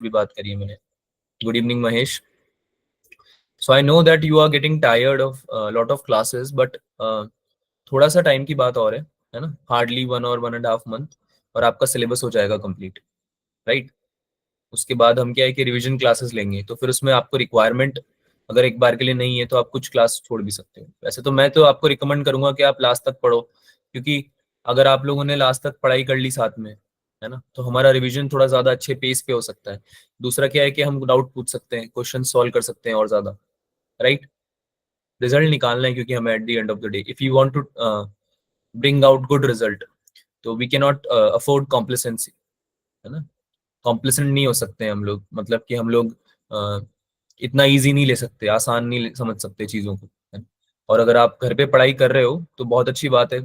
भी बात करी है मैंने। Good evening Mahesh. So I know that you are getting tired of lot of classes, but थोड़ा सा टाइम की बात और है ना, हार्डली 1 और 1.5 मंथ और आपका सिलेबस हो जाएगा कंप्लीट, राइट। उसके बाद हम क्या है कि रिवीजन क्लासेस लेंगे, तो फिर उसमें आपको रिक्वायरमेंट अगर एक बार के लिए नहीं है तो आप कुछ क्लास छोड़ भी सकते हो। वैसे तो मैं तो आपको रिकमेंड करूंगा कि आप लास्ट तक पढ़ो, क्योंकि अगर आप लोगों ने लास्ट तक पढ़ाई कर ली साथ में, है ना, तो हमारा रिवीजन थोड़ा ज्यादा अच्छे पेस पे हो सकता है। दूसरा क्या है कि हम डाउट पूछ सकते हैं, क्वेश्चन सॉल्व कर सकते हैं और ज्यादा, राइट। रिजल्ट निकालना है, क्योंकि हम at the end of the day if you want to bring out good result, तो we can not afford complacency, है ना। कॉम्प्लिसेंट नहीं हो सकते हम लोग, मतलब कि हम लोग इतना इजी नहीं ले सकते, आसान नहीं समझ सकते चीज़ों को, है ना? और अगर आप घर पे पढ़ाई कर रहे हो तो बहुत अच्छी बात है,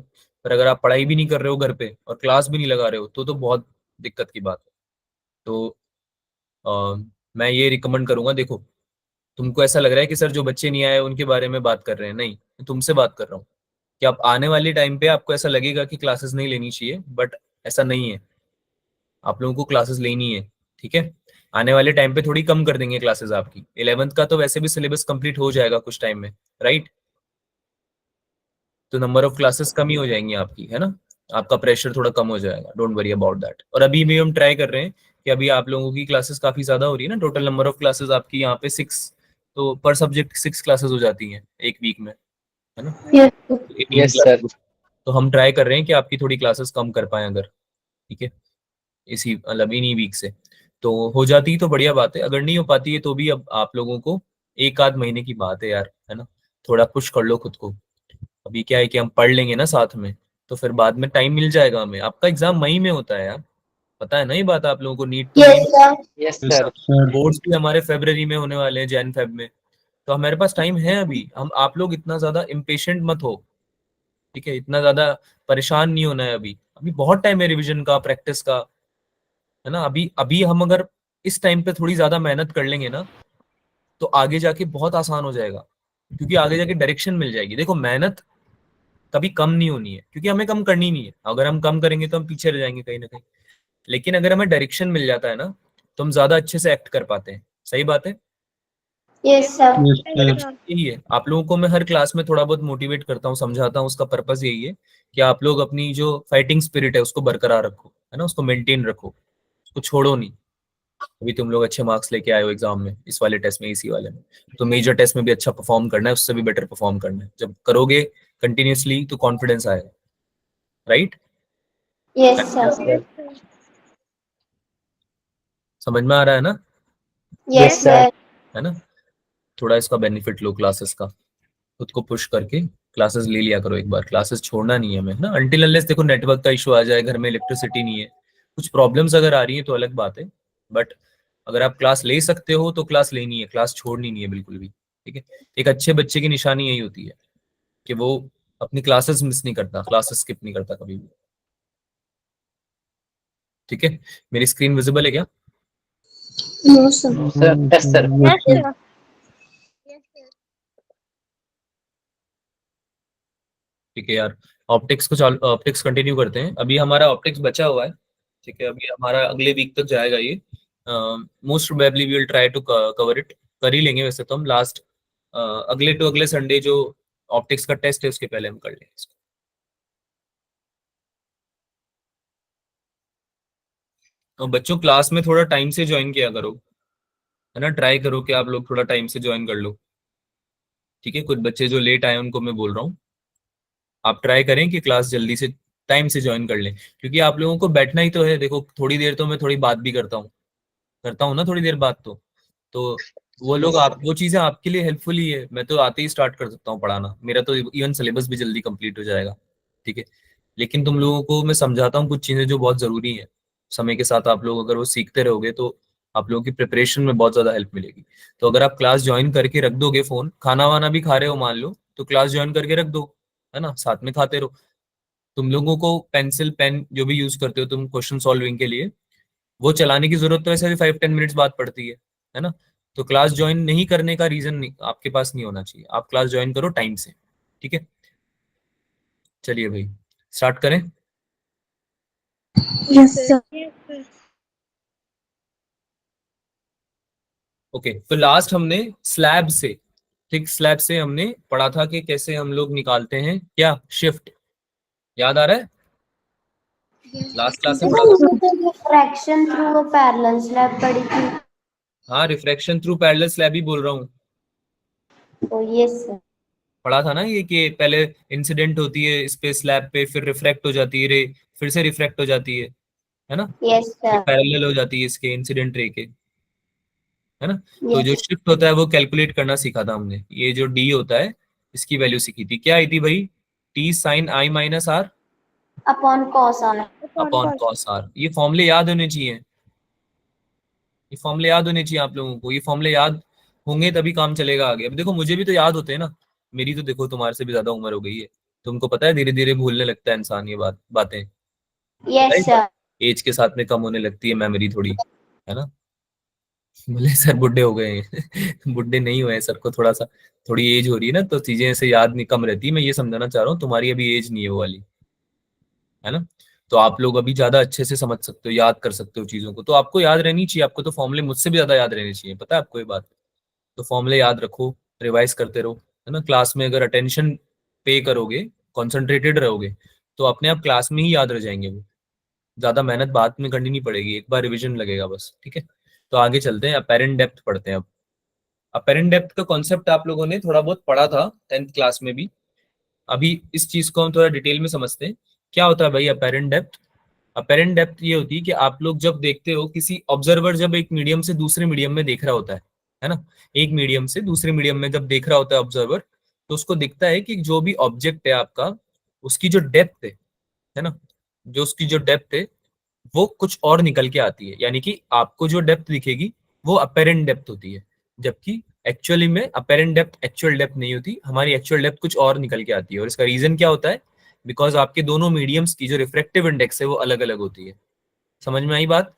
पर अगर आप पढ़ाई भी नहीं कर रहे हो घर पे और क्लास भी नहीं लगा रहे हो तो बहुत दिक्कत की बात है। तो अ, मैं ये रिकमेंड करूंगा, देखो तुमको ऐसा लग रहा है कि सर जो बच्चे नहीं आए उनके बारे में बात कर रहे हैं, नहीं, मैं तुमसे बात कर रहा हूँ कि आप आने वाले टाइम पे आपको ऐसा लगेगा कि क्लासेस नहीं लेनी चाहिए, बट ऐसा नहीं है, आप लोगों को क्लासेस लेनी है, ठीक है। आने वाले टाइम पे थोड़ी कम कर देंगे क्लासेस आपकी, 11th का तो वैसे भी सिलेबस कंप्लीट हो जाएगा कुछ टाइम में, राइट। तो नंबर ऑफ क्लासेस कम ही हो जाएंगी आपकी, है ना। आपका प्रेशर थोड़ा कम हो जाएगा, डोंट वरी अबाउट दैट। और अभी भी हम ट्राई कर रहे हैं कि अभी आप लोगों की क्लासेस काफी ज्यादा हो रही है ना, टोटल नंबर ऑफ क्लासेस आपकी यहाँ पे 6, तो पर सब्जेक्ट 6 क्लासेस हो जाती हैं एक वीक में, है ना, Yes. 18 yes sir. क्लासेस। तो हम ट्राई कर रहे हैं कि आपकी थोड़ी क्लासेस कम कर पाए अगर, ठीक है, इसी मतलब इन्हीं वीक से तो हो जाती तो बढ़िया बात है, अगर नहीं हो पाती है तो भी अब आप लोगों को एक आध महीने की बात है यार, है ना, थोड़ा पुश कर लो खुद को। अभी क्या है कि हम पढ़ लेंगे ना साथ में, तो फिर बाद में टाइम मिल जाएगा हमें। आपका एग्जाम मई में होता है यार, पता है ना ये बात आप लोगों को, नीट तो मई Yes, में, sir. Yes yes sir. Sir. Boards भी हमारे फरवरी में होने वाले हैं, जैन फेब में। तो हमारे पास टाइम है अभी, हम आप लोग इतना ज्यादा इम्पेशेंट मत हो, ठीक है, इतना ज्यादा परेशान नहीं होना है अभी, अभी बहुत टाइम है रिविजन का, प्रैक्टिस का, है ना। अभी अभी हम अगर इस टाइम पे थोड़ी ज्यादा मेहनत कर लेंगे ना, तो आगे जाके बहुत आसान हो जाएगा, क्योंकि आगे जाके डायरेक्शन मिल जाएगी। देखो मेहनत कभी कम नहीं होनी है, क्योंकि हमें कम करनी नहीं है, अगर हम कम करेंगे तो हम पीछे रह जाएंगे कहीं ना कहीं। लेकिन अगर हमें डायरेक्शन मिल जाता है ना, तो हम ज्यादा अच्छे से एक्ट कर पाते हैं, सही बात है। Yes, sir. Yes sir. Direction यही है, आप लोगों को मैं हर क्लास में थोड़ा बहुत मोटिवेट करता हूँ, समझाता हूँ, उसका पर्पस यही है कि आप लोग अपनी जो फाइटिंग स्पिरिट है उसको बरकरार रखो, है ना, उसको मेंटेन रखो, उसको छोड़ो नहीं। अभी तुम लोग अच्छे मार्क्स लेके आए हो एग्जाम में, इस वाले टेस्ट में, इसी वाले में, तो मेजर टेस्ट में भी अच्छा परफॉर्म करना है, उससे भी बेटर परफॉर्म करना है। जब करोगे कंटिन्यूअसली तो कॉन्फिडेंस आएगा, right. Yes, yes sir. Sir. समझ में आ रहा है ना, यस Yes, सर। sir. है ना। थोड़ा इसका बेनिफिट लो क्लासेस का, खुद को पुश करके क्लासेस ले लिया करो एक बार, क्लासेस छोड़ना नहीं है हमें, है ना। अनटिल अनलेस देखो नेटवर्क का इशू आ जाए, घर में इलेक्ट्रिसिटी नहीं है, कुछ प्रॉब्लम्स अगर आ रही है तो अलग बात है, बट अगर आप क्लास ले सकते हो तो क्लास लेनी है, क्लास छोड़नी नहीं है बिल्कुल भी, ठीक है। एक अच्छे बच्चे की निशानी यही होती है कि वो अपनी क्लासेस मिस नहीं करता, क्लासेस स्किप नहीं करता कभी भी, ठीक है। मेरी स्क्रीन विजिबल है क्या? No, sir. No sir. Yes sir. Yes sir. ठीक है यार, ऑप्टिक्स को चालू, ऑप्टिक्स कंटिन्यू करते हैं, अभी हमारा ऑप्टिक्स बचा हुआ है, ठीक है। अभी हमारा अगले वीक तक जाएगा ये, most probably we will try to cover it, कर ही लेंगे वैसे तो हम लास्ट, अगले टू अगले संडे जो ऑप्टिक्स का टेस्ट है उसके पहले हम कर लेंगे इसको। तो बच्चों क्लास में थोड़ा टाइम से ज्वाइन किया करो, है ना, ट्राई करो कि आप लोग थोड़ा टाइम से ज्वाइन कर लो, ठीक है। कुछ बच्चे जो लेट आए उनको मैं बोल रहा हूँ, आप ट्राई करें कि क्लास जल्दी से टाइम से ज्वाइन कर लें, क्योंकि आप लोगों को बैठना ही तो है। देखो थोड़ी देर तो मैं थोड़ी बात भी करता हूँ ना थोड़ी देर बाद, तो वो लोग यस आप सर। वो चीजें आपके लिए हेल्पफुल ही है, मैं तो आते ही स्टार्ट कर सकता हूँ पढ़ाना, मेरा तो इवन सिलेबस भी जल्दी कंप्लीट हो जाएगा, ठीक है। लेकिन तुम लोगों को मैं समझाता हूँ कुछ चीजें जो बहुत जरूरी है, समय के साथ आप लोग अगर वो सीखते रहोगे तो आप लोगों की प्रिपरेशन में बहुत ज्यादा हेल्प मिलेगी। तो अगर आप क्लास ज्वाइन करके रख दोगे, फोन खाना वाना भी खा रहे हो मान लो, तो क्लास ज्वाइन करके रख दो, है ना, साथ में खाते रहो। तुम लोगों को पेंसिल पेन जो भी यूज करते हो तुम क्वेश्चन सॉल्विंग के लिए, वो चलाने की जरूरत तो ऐसे भी 5-10 मिनट्स बाद पड़ती है ना। तो क्लास ज्वाइन नहीं करने का रीजन नहीं आपके पास नहीं होना चाहिए, आप क्लास ज्वाइन करो टाइम से, ठीक है। चलिए भाई स्टार्ट करें। Yes, sir. ओके, तो लास्ट हमने स्लैब से, थिक स्लैब से हमने पढ़ा था कि कैसे हम लोग निकालते हैं क्या, शिफ्ट, याद आ रहा है? लास्ट क्लास में पढ़ा था। Refraction through a parallel slab पड़ी थी। हाँ, रिफ्रैक्शन थ्रू पैरेलल स्लैब ही बोल रहा हूँ। तो यस सर। पढ़ा था ना ये कि पहले इंसिडेंट होती है इस पे स्लैब पे, फिर रिफ्रैक्ट हो जाती है रे, फिर से रिफ्रैक्ट हो जाती है ना? यस ये सर। पैरेलल हो जाती है इसके, इंसिडेंट रे के, है ना? तो जो यस शिफ्ट होता है वो कैलकुलेट करना सीखा था हमने। ये जो डी होता है इसकी वैल्यू सीखी थी, क्या आई थी भाई? T sine i minus r upon cos r. Upon cos r. ये फॉर्मूले याद होने चाहिए, ये फॉर्मूले याद होने चाहिए आप लोगों को। ये फॉर्मूले याद होंगे तभी काम चलेगा आगे। अब देखो मुझे भी तो याद होते हैं ना, मेरी तो देखो तुम्हारे से भी ज्यादा उम्र हो गई है, तुमको पता है धीरे धीरे भूलने लगता है इंसान ये बातें, पता यस है? सर। एज के साथ में कम होने लगती है मेमोरी थोड़ी, है ना? बोले सर बुढ़े हो गए हैं बुढ़े नहीं हुए हैं, सर को थोड़ा सा, थोड़ी एज हो रही है ना, तो चीजें ऐसे याद नहीं, कम रहती है। मैं ये समझाना चाह रहा हूँ, तुम्हारी अभी एज नहीं है वो वाली, है ना? तो आप लोग अभी ज्यादा अच्छे से समझ सकते हो, याद कर सकते हो चीजों को, तो आपको याद रहनी चाहिए। आपको तो फॉर्मूले मुझसे भी ज्यादा याद रहने चाहिए, पता है आपको ये बात? तो फॉर्मूले याद रखो, रिवाइज करते रहो, है ना? क्लास में अगर अटेंशन पे करोगे, कॉन्सेंट्रेटेड रहोगे, तो अपने आप क्लास में ही याद रह जाएंगे वो। ज्यादा मेहनत बाद में करनी नहीं पड़ेगी, एक बार रिवीजन लगेगा बस, ठीक है? तो आगे चलते हैं, अपेरेंट डेप्थ पढ़ते हैं अब। अपेरेंट डेप्थ का कॉन्सेप्ट आप लोगों ने थोड़ा बहुत पढ़ा था 10th क्लास में भी। अभी इस चीज को हम थोड़ा डिटेल में समझते हैं, क्या होता है भाई अपेरेंट डेप्थ? अपेरेंट डेप्थ ये होती है कि आप लोग जब देखते हो, किसी ऑब्जर्वर जब एक मीडियम से दूसरे मीडियम में देख रहा होता है ना? एक मीडियम से दूसरे मीडियम में जब देख रहा होता है ऑब्जर्वर, तो उसको दिखता है कि जो भी ऑब्जेक्ट है आपका, उसकी जो डेप्थ है ना, जो उसकी जो डेप्थ है वो कुछ और निकल के आती है। यानी कि आपको जो डेप्थ दिखेगी वो अपेरेंट डेप्थ होती है, जबकि एक्चुअली में अपेरेंट डेप्थ एक्चुअल डेप्थ नहीं होती, हमारी एक्चुअल डेप्थ कुछ और निकल के आती है। और इसका रीजन क्या होता है? बिकॉज आपके दोनों मीडियम्स की जो रिफ्रेक्टिव इंडेक्स है वो अलग अलग होती है। समझ में आई बात?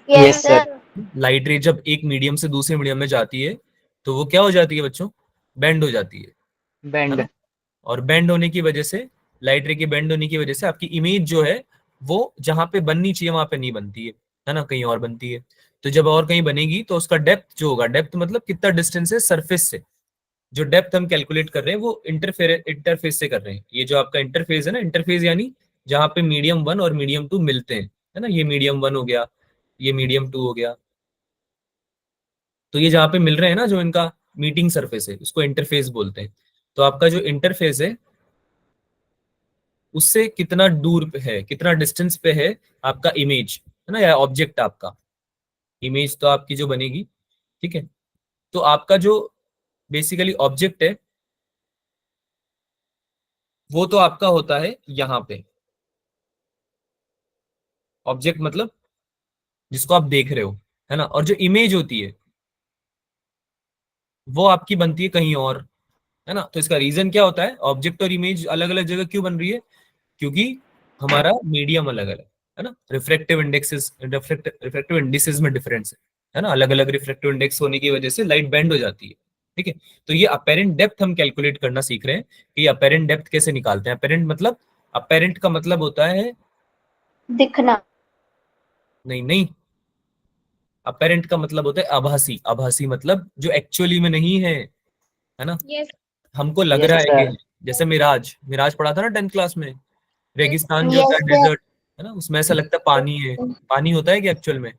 Yes yes sir. Sir. Light रे जब एक मीडियम से दूसरे मीडियम में जाती है तो वो क्या हो जाती है बच्चों? बेंड हो जाती है बैंड। ना? और बेंड होने की वजह से, लाइट रे के बेंड होने की वजह से आपकी इमेज जो है वो जहां पे बननी चाहिए वहां पे नहीं बनती है ना? कहीं और बनती है। तो जब और कहीं बनेगी तो उसका डेप्थ जो होगा, डेप्थ मतलब कितना डिस्टेंस है सरफेस से, जो डेप्थ हम कैलकुलेट कर रहे हैं वो इंटरफेस से कर रहे हैं। ये जो आपका इंटरफेस है ना, इंटरफेस यानी जहां पे मीडियम 1 और मीडियम 2 मिलते हैं, है ना? ये मीडियम 1 हो गया, ये मीडियम 2 हो गया, तो ये जहां पे मिल रहे हैं ना, जो इनका मीटिंग सरफेस है उसको इंटरफेस बोलते हैं। तो आपका जो इंटरफेस है उससे कितना दूर पे है, कितना डिस्टेंस पे है आपका इमेज, है ना, या ऑब्जेक्ट आपका। इमेज तो आपकी जो बनेगी, ठीक है? तो आपका जो बेसिकली ऑब्जेक्ट है वो तो आपका होता है यहाँ पे। ऑब्जेक्ट मतलब जिसको आप देख रहे हो, है ना? और जो इमेज होती है वो आपकी बनती है कहीं और, है ना? तो इसका रीजन क्या होता है? ऑब्जेक्ट और इमेज अलग अलग जगह क्यों बन रही है? क्योंकि हमारा मीडियम अलग अलग है ना? रिफ्रेक्टिव इंडिसेस में डिफरेंस है ना? अलग अलग रिफ्रेक्टिव इंडेक्स होने की वजह से लाइट बेंड हो जाती है, ठीक है? तो ये अपेरेंट डेप्थ हम कैलकुलेट करना सीख रहे हैं कि अपेरेंट डेप्थ कैसे निकालते हैं। अपेरेंट मतलब, अपेरेंट का मतलब होता है, दिखना। नहीं नहीं, अपेरेंट का मतलब होता है आभासी। आभासी मतलब जो एक्चुअली में नहीं है ना? यस हमको लग यस रहा है कि सर। है। जैसे मिराज, मिराज पढ़ा था ना 10th क्लास में, रेगिस्तान जो होता यस है, सर। डेजर्ट, है ना? उसमें ऐसा लगता है पानी है। पानी होता है कि एक्चुअल में?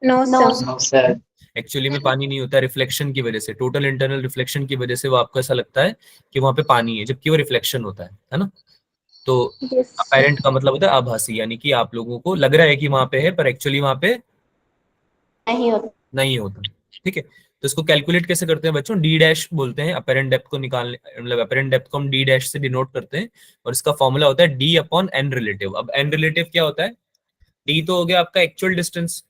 No no sir sir. No sir. Actually में पानी नहीं होता, रिफ्लेक्शन की वजह से, टोटल इंटरनल रिफ्लेक्शन की वजह से वो आपको ऐसा लगता है कि वहां पे पानी है, जबकि वो रिफ्लेक्शन होता है ना? तो यस सर। अपेरेंट का मतलब होता है आभासी, यानी कि आप लोगों को लग रहा है कि वहां पे है पर एक्चुअली वहां पे नहीं होता। नहीं होता, ठीक है? तो इसको कैलकुलेट कैसे करते हैं बच्चों? डी डैश बोलते हैं अपेरेंट डेप्थ को निकालने, मतलब अपेरेंट डेप्थ को हम डी डैश से डिनोट करते हैं, और इसका फॉर्मूला होता है डी अपॉन एन रिलेटिव। अब एन रिलेटिव क्या होता है? डी तो हो गया आपका एक्चुअल डिस्टेंस,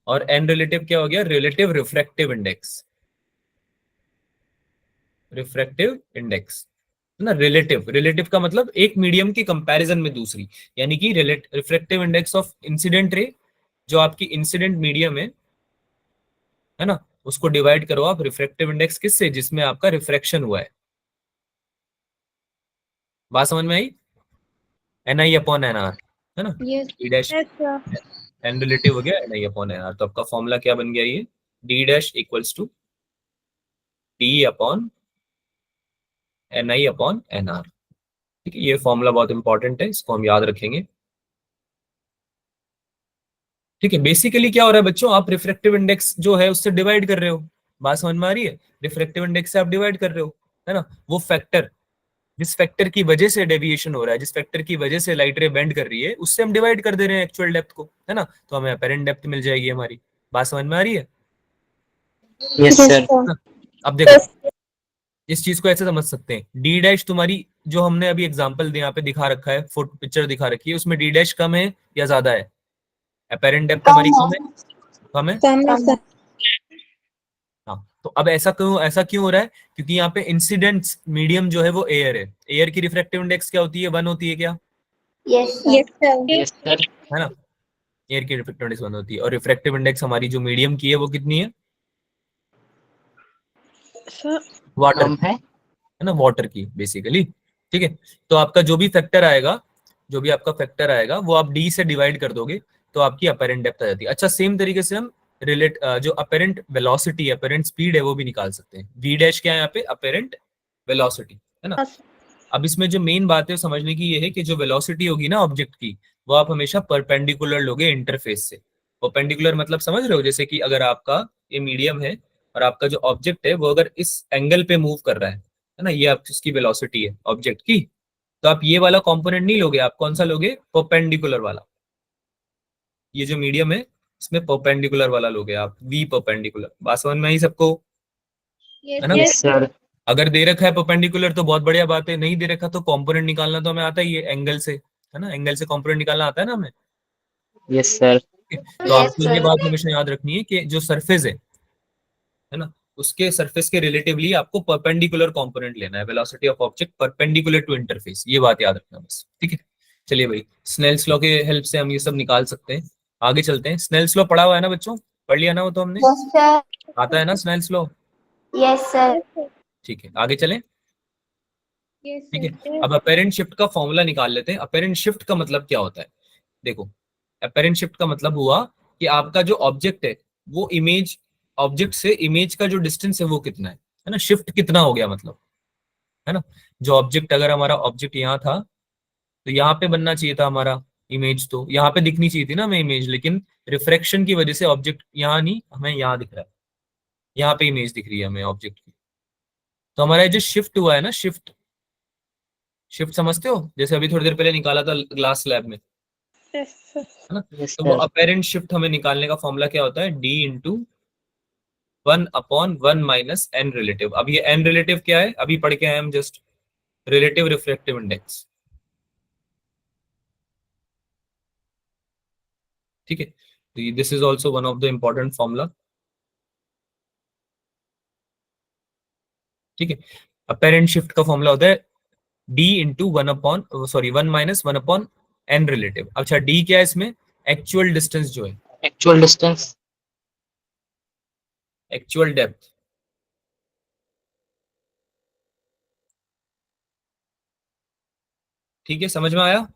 और एन रिलेटिव क्या हो गया? Relative refractive index. Refractive index, है ना? रिलेटिव, रिलेटिव का मतलब एक मीडियम की कंपैरिजन में दूसरी, यानी कि refractive index of incident ray, जो आपकी इंसिडेंट मीडियम है ना, उसको डिवाइड करो आप रिफ्रैक्टिव इंडेक्स किससे? जिसमें आपका रिफ्रैक्शन हुआ है। बात समझ में आई? N i upon n r, है ना? Yes e dash yes sir n relative हो गया n i upon n r. तो आपका फॉर्मूला क्या बन गया, ये d dash equals to d upon n i upon n r. ठीक है, ये फॉर्मूला बहुत इंपॉर्टेंट है, इसको हम याद रखेंगे। ठीक है, बेसिकली क्या हो रहा है बच्चों, आप रिफ्रैक्टिव इंडेक्स जो है उससे डिवाइड कर रहे हो। बात समझ में आ रही है? रिफ्रैक्टिव इंडेक्स से आप डिवाइड कर रहे हो, है ना। वो फैक्टर, जिस फैक्टर की वजह से डेविएशन हो रहा है, जिस फैक्टर की वजह से लाइट रे बेंड कर रही है, उससे हम डिवाइड कर दे रहे हैं एक्चुअल डेप्थ को, है ना। तो हमें अपेरेंट डेप्थ मिल जाएगी हमारी। बात समझ में आ रही है? Yes sir. हाँ, अब देखो इस चीज को ऐसे समझ सकते हैं, डी डैश तुम्हारी जो हमने अभी एग्जांपल यहाँ पे दिखा रखा है, फोटो पिक्चर दिखा रखी है, उसमें डी डैश कम है या ज्यादा है? अपेरेंट डेप्थ हमारी कम है, कम है। हाँ, तो अब ऐसा क्यों हो रहा है? क्योंकि यहाँ पे इंसिडेंट मीडियम जो है वो एयर है। एयर की रिफ्रैक्टिव इंडेक्स क्या होती है? 1 होती है क्या, यस यस सर। है ना। एयर की रिफ्रैक्टिव इंडेक्स 1 होती है, और रिफ्रैक्टिव इंडेक्स हमारी जो मीडियम की है वो कितनी है? वाटर कम है। है ना, वाटर की बेसिकली। ठीक है, तो आपका जो भी फैक्टर आएगा, जो भी आपका फैक्टर आएगा वो आप डी से डिवाइड कर दोगे, तो आपकी अपेरेंट डेप्थ आ जाती है। अच्छा, सेम तरीके से हम जो अपेरेंट वेलोसिटी, अपेरेंट स्पीड है वो भी निकाल सकते हैं। वी डैश क्या है यहाँ पे? अपेरेंट वेलोसिटी, है ना। अब इसमें जो मेन बात है समझने की ये है कि जो वेलोसिटी होगी ना ऑब्जेक्ट की, वो आप हमेशा परपेंडिकुलर लोगे इंटरफेस से। परपेंडिकुलर मतलब समझ रहे हो? जैसे कि अगर आपका ये मीडियम है और आपका जो ऑब्जेक्ट है वो अगर इस एंगल पे मूव कर रहा है ना, ये आप इसकी वेलोसिटी है ऑब्जेक्ट की, तो आप ये वाला कंपोनेंट नहीं लोगे, आप कौन सा लोगे? परपेंडिकुलर वाला। ये जो मीडियम है इसमें परपेंडिकुलर वाला लोगे आप, वी परपेंडिकुलर। बात समझ में आई सबको, है ना। Yes sir. अगर दे रखा है परपेंडिकुलर तो बहुत बढ़िया बात है, नहीं दे रखा तो कंपोनेंट निकालना तो हमें आता ही है एंगल से, है ना। एंगल से कंपोनेंट निकालना आता है ना हमें। Yes sir. तो आपको ये बात हमेशा याद रखनी है कि जो सरफेस है ना, उसके सरफेस के रिलेटिवली आपको परपेंडिकुलर कंपोनेंट लेना है। Velocity of object perpendicular to interface, ये बात याद रखना बस। ठीक है, चलिए भाई, स्नेल्स लॉ के हेल्प से हम ये सब निकाल सकते हैं। आगे चलते हैं। स्नेल्स लॉ पढ़ा हुआ है ना बच्चों? पढ़ लिया ना वो तो हमने? यस सर आता है ना स्नेल्स लॉ? यस सर ठीक है, आगे चलें। ठीक है, अब अपेरेंट शिफ्ट का फॉर्मूला निकाल लेते हैं। अपेरेंट शिफ्ट का मतलब क्या होता है? देखो, अपेरेंट शिफ्ट का मतलब हुआ कि आपका जो ऑब्जेक्ट है वो इमेज, ऑब्जेक्ट से इमेज का जो डिस्टेंस है वो कितना है ना, शिफ्ट कितना हो गया मतलब, है ना। जो ऑब्जेक्ट, अगर हमारा ऑब्जेक्ट यहाँ था तो यहाँ पे बनना चाहिए था हमारा इमेज, तो यहाँ पे दिखनी चाहिए थी ना हमें इमेज, लेकिन रिफ्रैक्शन की वजह से ऑब्जेक्ट यहाँ नहीं, हमें यहाँ दिख रहा है, यहाँ पे इमेज दिख रही है हमें ऑब्जेक्ट की। तो हमारा ये जो शिफ्ट हुआ है ना, शिफ्ट, शिफ्ट समझते हो? जैसे अभी थोड़ी देर पहले निकाला था ग्लास स्लैब में, है ना। यस तो वो सर। अपेरेंट शिफ्ट हमें निकालने का फॉर्मूला क्या होता है? D into 1/1 minus n relative. अब ये एन रिलेटिव क्या है? अभी पढ़ के आए हम जस्ट, रिलेटिव रिफ्रैक्टिव इंडेक्स। ठीक है, तो this is also one of the important formula. ठीक है, अपेरेंट शिफ्ट का फॉर्मूला होता है d into 1 minus 1 upon n relative. अच्छा, डी क्या है इसमें? एक्चुअल डिस्टेंस जो है, एक्चुअल डिस्टेंस। Actual depth. ठीक है, समझ में आया?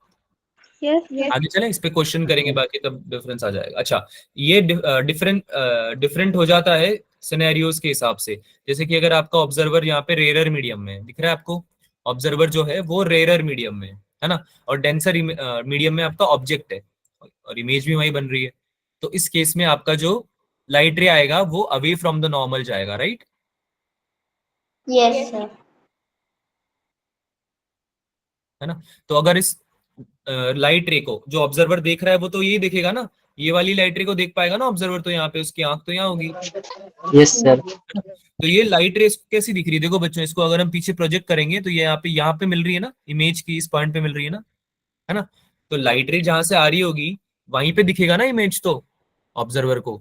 आगे चलें, इस पे क्वेश्चन करेंगे बाकी तब डिफरेंस आ जाएगा। अच्छा, ये डिफरेंट हो जाता है सिनेरियोज के हिसाब से। जैसे कि अगर आपका ऑब्जर्वर यहाँ पे रेरर मीडियम में है, दिख रहा है आपको? ऑब्जर्वर जो है वो रेरर मीडियम में है ना, और डेंसर मीडियम में आपका ऑब्जेक्ट है, और इमेज भी वही बन रही है। तो इस केस में आपका जो लाइट रे आएगा वो अवे फ्रॉम द नॉर्मल जाएगा, राइट? यस सर है ना। तो अगर इस लाइट रे को जो ऑब्जर्वर देख रहा है वो तो यही देखेगा ना, ये वाली लाइट रे को देख पाएगा ना ऑब्जर्वर, तो यहाँ पे उसकी आंख तो यहाँ होगी। Yes sir. तो ये लाइट रेस कैसी दिख रही है? देखो बच्चों, इसको अगर हम पीछे प्रोजेक्ट करेंगे तो ये यहाँ पे मिल रही है ना, इमेज की इस पॉइंट पे मिल रही है ना। तो लाइट रे जहां से आ रही होगी वहीं पे दिखेगा ना इमेज तो ऑब्जर्वर को।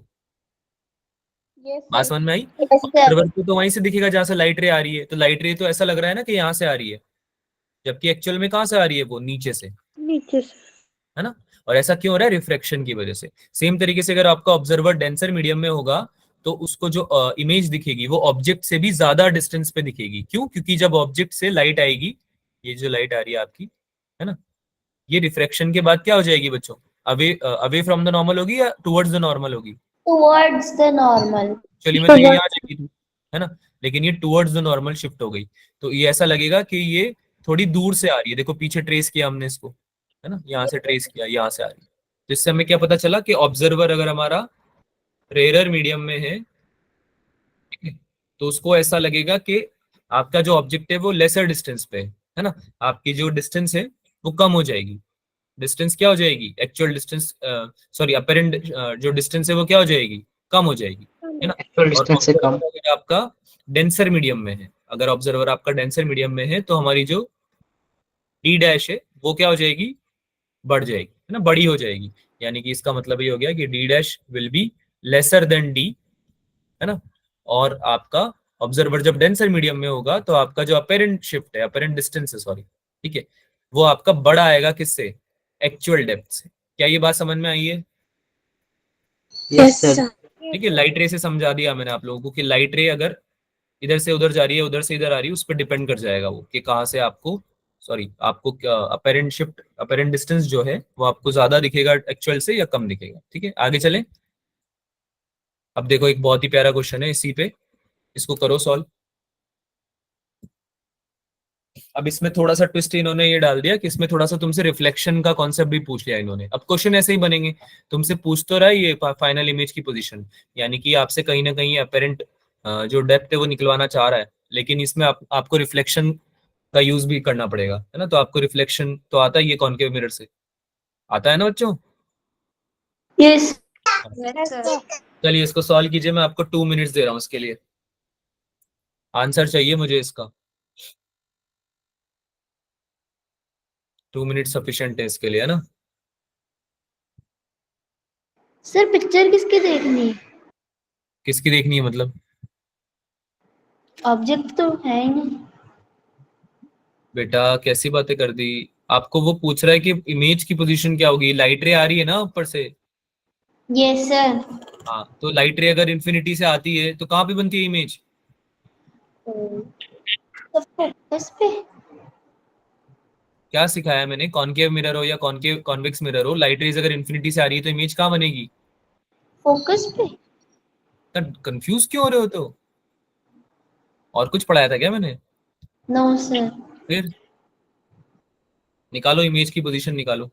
बात समझ में आई? यस सर ऑब्जर्वर को तो वहीं से दिखेगा जहां से लाइट रे आ रही है, तो लाइट रे तो ऐसा लग रहा है ना कि यहाँ से आ रही है, जबकि एक्चुअल में कहाँ से आ रही है? वो नीचे से, है ना। और ऐसा क्यों हो रहा है? रिफ्रैक्शन की वजह से। सेम तरीके से अगर आपका ऑब्जर्वर डेंसर मीडियम में होगा तो उसको जो इमेज दिखेगी वो ऑब्जेक्ट से भी ज्यादा डिस्टेंस पे दिखेगी। क्यों? क्योंकि जब ऑब्जेक्ट से लाइट आएगी, ये जो लाइट आ रही है आपकी, है ना, ये रिफ्रैक्शन के बाद क्या हो जाएगी बच्चों? अवे फ्रॉम द नॉर्मल होगी या टुवर्ड्स द नॉर्मल होगी? Towards the normal. चलिए मैं तो ये यहाँ चली थी, है ना, लेकिन ये टुवर्ड्स द नॉर्मल शिफ्ट हो गई, तो ये ऐसा लगेगा कि ये थोड़ी दूर से आ रही है। देखो पीछे ट्रेस किया हमने इसको, है ना, यहाँ से ट्रेस किया, यहाँ से आ रही है। तो इससे हमें क्या पता चला कि ऑब्जर्वर अगर हमारा रेयर मीडियम में है, ठीक है, तो उसको ऐसा लगेगा कि आपका जो ऑब्जेक्ट है वो लेसर डिस्टेंस पे है ना, आपकी जो डिस्टेंस है वो कम हो जाएगी। डिस्टेंस क्या हो जाएगी, एक्चुअल डिस्टेंस, सॉरी अपेरेंट जो डिस्टेंस है वो क्या हो जाएगी, कम हो जाएगी, है ना। एक्चुअल और डिस्टेंस से कम। ऑब्जर्वर अगर आपका डेंसर मीडियम में है, अगर ऑब्जर्वर आपका डेंसर मीडियम में है, तो हमारी जो डी डैश है वो क्या हो जाएगी, बढ़ जाएगी, है ना, बड़ी हो जाएगी। यानी कि इसका मतलब ये हो गया कि D dash will be lesser than D, है ना। और आपका ऑब्जर्वर जब डेंसर मीडियम में होगा तो आपका जो अपेरेंट शिफ्ट है, अपेरेंट डिस्टेंस है, सॉरी, ठीक है, वो आपका बड़ा आएगा किससे, एक्चुअल डेप्थ से। क्या ये बात समझ में आई है? Yes sir. ठीक है, लाइट रे से समझा दिया मैंने आप लोगों को कि लाइट रे अगर इधर से उधर जा रही है, उधर से इधर आ रही है, उस पर डिपेंड कर जाएगा वो कि कहाँ से आपको, सॉरी, आपको अपेरेंट शिफ्ट, अपेरेंट डिस्टेंस जो है वो आपको ज्यादा दिखेगा एक्चुअल से या कम दिखेगा। ठीक है, आगे चलें। अब देखो एक बहुत ही प्यारा क्वेश्चन है इसी पे, इसको करो सॉल्व। अब इसमें थोड़ा सा ट्विस्ट इन्होंने ये डाल दिया कि इसमें थोड़ा सा तुमसे रिफ्लेक्शन का कॉन्सेप्ट भी पूछ लिया इन्होंने। अब क्वेश्चन ऐसे ही बनेंगे, तुमसे पूछ तो रहा है ये फाइनल इमेज की पोजीशन, यानी कि आपसे कहीं ना कहीं अपेरेंट जो डेप्थ है वो निकलवाना चाह रहा है, लेकिन इसमें आपको रिफ्लेक्शन का यूज भी करना पड़ेगा, है ना। तो आपको रिफ्लेक्शन तो आता ही है कॉनकेव मिरर से, आता है ना बच्चों? यस। चलिए इसको सॉल्व कीजिए, मैं आपको 2 मिनट्स दे रहा हूँ इसके लिए, आंसर चाहिए मुझे इसका। 2 मिनट सफिशियंट है इसके लिए, है ना। सर पिक्चर किसकी देखनी है? किसकी देखनी है मतलब? ऑब्जेक्ट तो है ही नहीं। बेटा कैसी बातें कर दी, आपको वो पूछ रहा है कि इमेज की पोजीशन क्या होगी, लाइट रे आ रही है ना ऊपर से। Yes sir. हाँ, तो लाइट रे अगर इन्फिनिटी से आती है तो कहाँ पे बनती है इमेज? तो फोकस पे। क्या सिखाया मैंने, कॉनकेव मिरर हो या कॉनकेव कॉन्वेक्स मिरर हो, लाइट रेज अगर इन्फिनिटी से आ रही है तो इमेज कहाँ बनेगी? फोकस पे। कंफ्यूज क्यों हो रहे हो तो? और कुछ पढ़ाया था क्या मैंने? No sir. फिर निकालो इमेज की पोजीशन निकालो।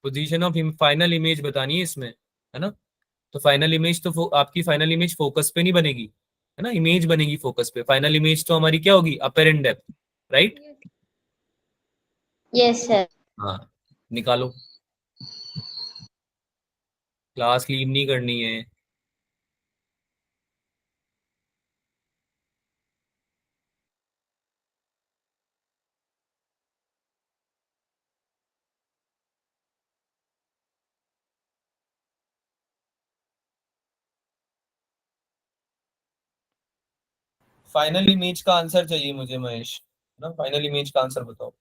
पोजीशन ऑफ फाइनल इमेज बतानी है इसमें, है ना। तो फाइनल इमेज तो आपकी फाइनल इमेज फोकस पे नहीं बनेगी, है ना, इमेज बनेगी फोकस पे। फाइनल इमेज तो हमारी क्या होगी, apparent depth, right. Yes sir. हाँ, निकालो, क्लास लीव नहीं करनी है। फाइनल इमेज का आंसर चाहिए मुझे महेश, है ना, फाइनल इमेज का आंसर बताओ।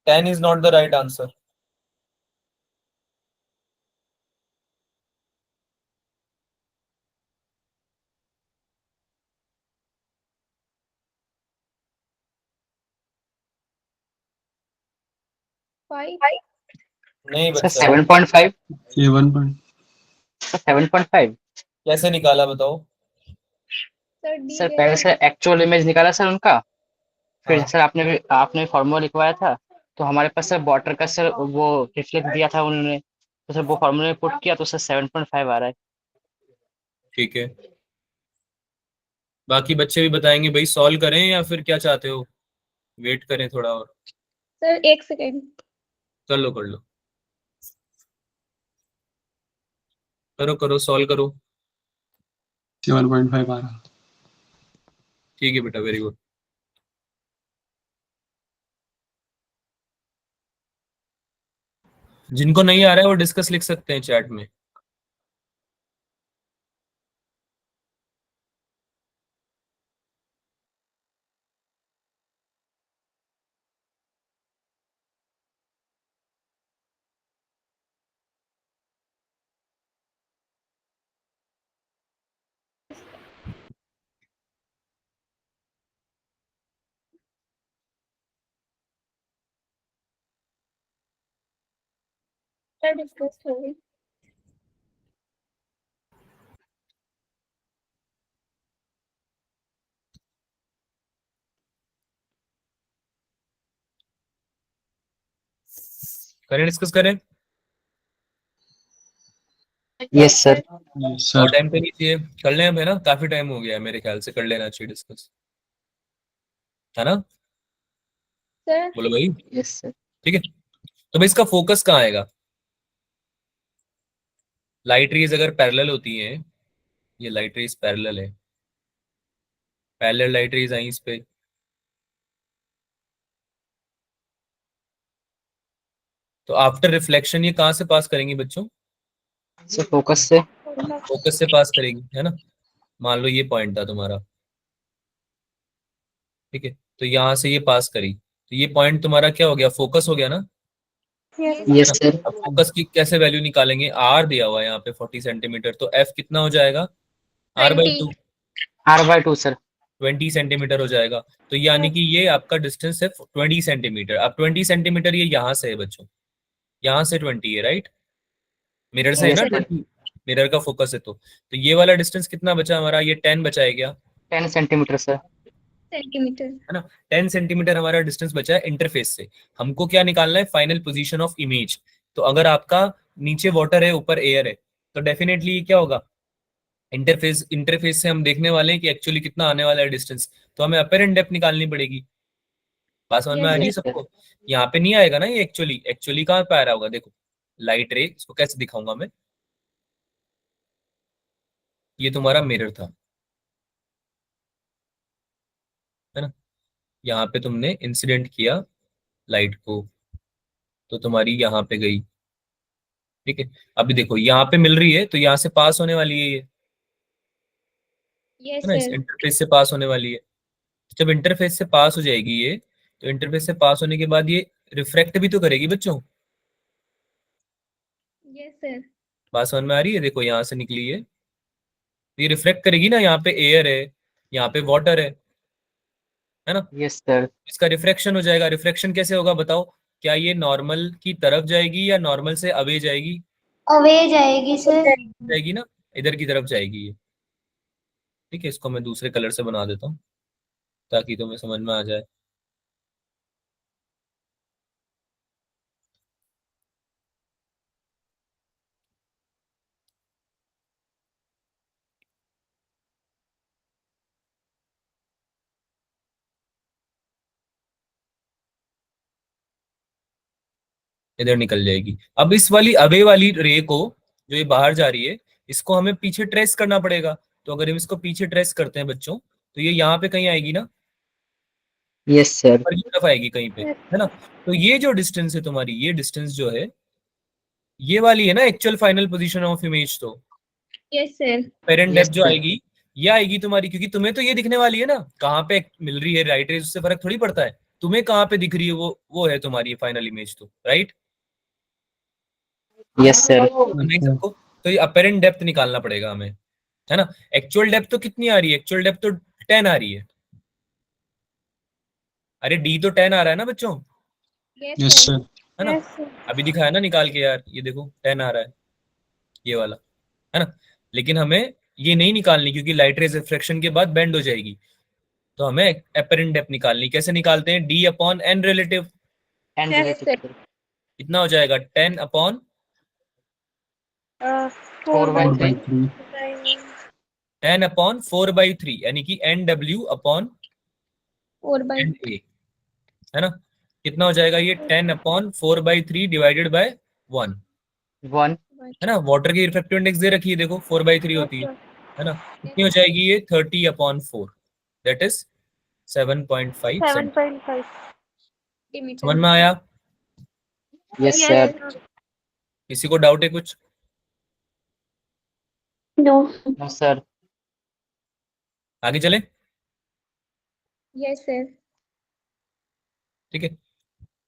10 is not the right answer. नहीं सर बच्चा, 7.5। 7 7.5। कैसे निकाला बताओ? सर पहले सर एक्चुअल इमेज निकाला सर उनका, फिर हाँ सर आपने फॉर्मूला लिखवाया था, तो हमारे पास सर वाटर का सर वो रिफ्लेक्ट दिया था उन्होंने, तो सर वो फॉर्मूला में पुट किया तो सर 7.5 आ रहा है। ठीक है, बाकी बच्चे भी बताएंगे भाई। सॉल्व करें या फिर क्या चाहते हो, वेट करें थोड़ा और? Sir 1 second. कर लो कर लो, करो करो, सॉल्व करो। 7.5 आ रहा। ठीक है बेटा, वेरी गुड। जिनको नहीं आ रहा है वो डिस्कस लिख सकते हैं चैट में। सर डिस्कस हो गई। करें, डिस्कस करें। Yes sir. यस और सर। टाइम पे नहीं चाहिए, कर लें अब, है ना? काफी टाइम हो गया है, मेरे ख्याल से कर लेना चाहिए डिस्कस, है ना? सर बोलो भाई। Yes sir. ठीक है, तो भाई इसका फोकस कहाँ आएगा? लाइट रेज अगर पैरेलल होती हैं, ये लाइट रेज पैरेलल है, पैरेलल लाइट रेज आई इस पे, तो आफ्टर रिफ्लेक्शन ये कहाँ से पास करेंगी बच्चों? सर फोकस से। फोकस से पास करेगी, है ना? मान लो ये पॉइंट था तुम्हारा, ठीक है, तो यहाँ से ये पास करी, तो ये पॉइंट तुम्हारा क्या हो गया? फोकस हो गया ना, है यस ना? सर। अब फोकस की कैसे वैल्यू निकालेंगे? आर दिया हुआ है यहाँ पे 40 सेंटीमीटर, तो एफ कितना हो जाएगा? R by 20। Two, R/2 sir. 20 centimetre हो जाएगा। तो यानी कि ये आपका डिस्टेंस है 20 सेंटीमीटर। अब 20 सेंटीमीटर ये यहाँ से है बच्चों, यहाँ से 20 है, राइट? मिरर से है यस ना सर। 20, मिरर का फोकस है तो ये वाला डिस्टेंस कितना बचा हमारा? ये 10 बचा है क्या? 10 सेंटीमीटर सर। सेंटीमीटर। है ना? 10 सेंटीमीटर हमारा डिस्टेंस बचा है इंटरफेस से। हमको क्या निकालना है? Final position of image. तो अगर आपका नीचे वाटर है, ऊपर एयर है, तो डेफिनेटली ये क्या होगा? इंटरफेस, इंटरफेस से हम देखने वाले हैं कि एक्चुअली कितना आने वाला है डिस्टेंस, तो हमें अपेरेंट डेप्थ निकालनी पड़ेगी। बात समझ में आ यस रही है यस सर। सबको? यहाँ पे नहीं आएगा ना ये एक्चुअली, एक्चुअली कहाँ पे आ रहा होगा? देखो, लाइट रे, इसको कैसे दिखाऊंगा मैं? ये तुम्हारा मिरर था, है ना? यहाँ पे तुमने इंसिडेंट किया लाइट को, तो तुम्हारी यहाँ पे गई, ठीक है। अभी देखो यहाँ पे मिल रही है, तो यहाँ से पास होने वाली है ये, है यस ना? इस सर। इंटरफेस से पास होने वाली है। जब इंटरफेस से पास हो जाएगी ये, तो इंटरफेस से पास होने के बाद ये रिफ्रेक्ट भी तो करेगी बच्चों। Yes sir. बात समझ में आ रही है? देखो यहाँ से निकली है, तो ये रिफ्लेक्ट करेगी ना, यहाँ पे एयर है, यहाँ पे वाटर है ना? Yes sir. इसका रिफ्लेक्शन हो जाएगा। रिफ्लेक्शन कैसे होगा बताओ? क्या ये नॉर्मल की तरफ जाएगी या नॉर्मल से अवे जाएगी? अवे जाएगी सर। जाएगी ना, इधर की तरफ जाएगी ये, ठीक है। इसको मैं दूसरे कलर से बना देता हूँ ताकि तुम्हें समझ में आ जाए। इधर निकल जाएगी। अब इस वाली अवे वाली रे को, जो ये बाहर जा रही है, इसको हमें पीछे ट्रेस करना पड़ेगा। तो अगर हम इसको पीछे ट्रेस करते हैं बच्चों, तो ये यहाँ पे कहीं आएगी ना, यस सर। ऊपर की तरफ आएगी कहीं पे, है ना? तो ये जो डिस्टेंस है तुम्हारी, ये डिस्टेंस जो है, ये वाली है ना actual final position of image. तो yes sir. Parent yes depth जो सर। आएगी, ये आएगी तुम्हारी, क्योंकि तुम्हें तो ये दिखने वाली है ना कहाँ पे मिल रही है राइट रेज, उससे फर्क थोड़ी पड़ता है। तुम्हें कहाँ पे दिख रही है, वो है तुम्हारी फाइनल इमेज, तो राइट? Yes sir. नहीं सबको? तो ये अपेरेंट डेप्थ निकालना पड़ेगा हमें, है ना? एक्चुअल डेप्थ तो कितनी आ रही है? एक्चुअल डेप्थ तो 10 आ रही है। अरे डी तो 10 आ रहा है ना बच्चों? Yes yes sir. सर। है ना? Yes, sir. अभी दिखाया ना निकाल के यार, ये देखो 10 आ रहा है, ये वाला, है ना? लेकिन हमें ये नहीं निकालनी क्योंकि लाइट रेज रिफ्रैक्शन के बाद बेंड हो जाएगी, तो हमें एपरेंट डेप्थ निकालनी। कैसे निकालते हैं? D upon n relative, and Yes, relative sir. Sir. कितना हो जाएगा? 10 अपॉन 4 by 3 10 अपॉन 4/3, यानी कि एन डब्ल्यू अपॉन 4 by एन ए, है ना? कितना हो जाएगा ये? 10 अपॉन 4/3 डिवाइडेड बाय 1, 1 है ना? वाटर की रिफ्रैक्टिव इंडेक्स दे रखी है, देखो 4/3 होती है ना? कितनी हो जाएगी ये? 30 अपॉन 4, दैट इज 7.5 सेंटीमीटर। 7.5 समझ centimeter. में आया? Yes Yes, sir. sir. किसी को डाउट है कुछ? No. No sir. आगे चले? Yes, sir. ठीक है,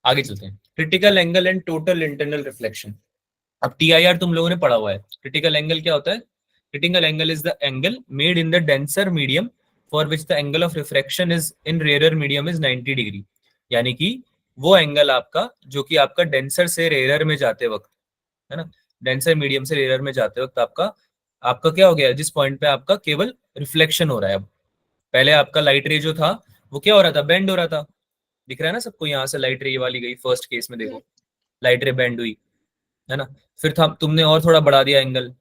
आगे चलते हैं। Critical angle and total internal reflection. अब टीआईआर तुम लोगों ने पढ़ा हुआ है। क्रिटिकल एंगल क्या होता है? Critical angle is the angle made in the denser medium for which the angle of refraction is in rare medium is 90 degree. यानी कि वो एंगल आपका जो कि आपका डेंसर से रेयर में जाते वक्त, है ना, डेंसर मीडियम से रेयर में जाते वक्त आपका आपका क्या हो गया? जिस पॉइंट पे आपका केवल रिफ्लेक्शन हो रहा है। अब पहले आपका लाइट रे जो था वो क्या हो रहा था? बेंड हो रहा था। दिख रहा है ना सबको? यहाँ से लाइट रे ये वाली गई फर्स्ट केस में, देखो लाइट रे बेंड हुई, है ना? फिर तुमने और थोड़ा बढ़ा दिया एंगल,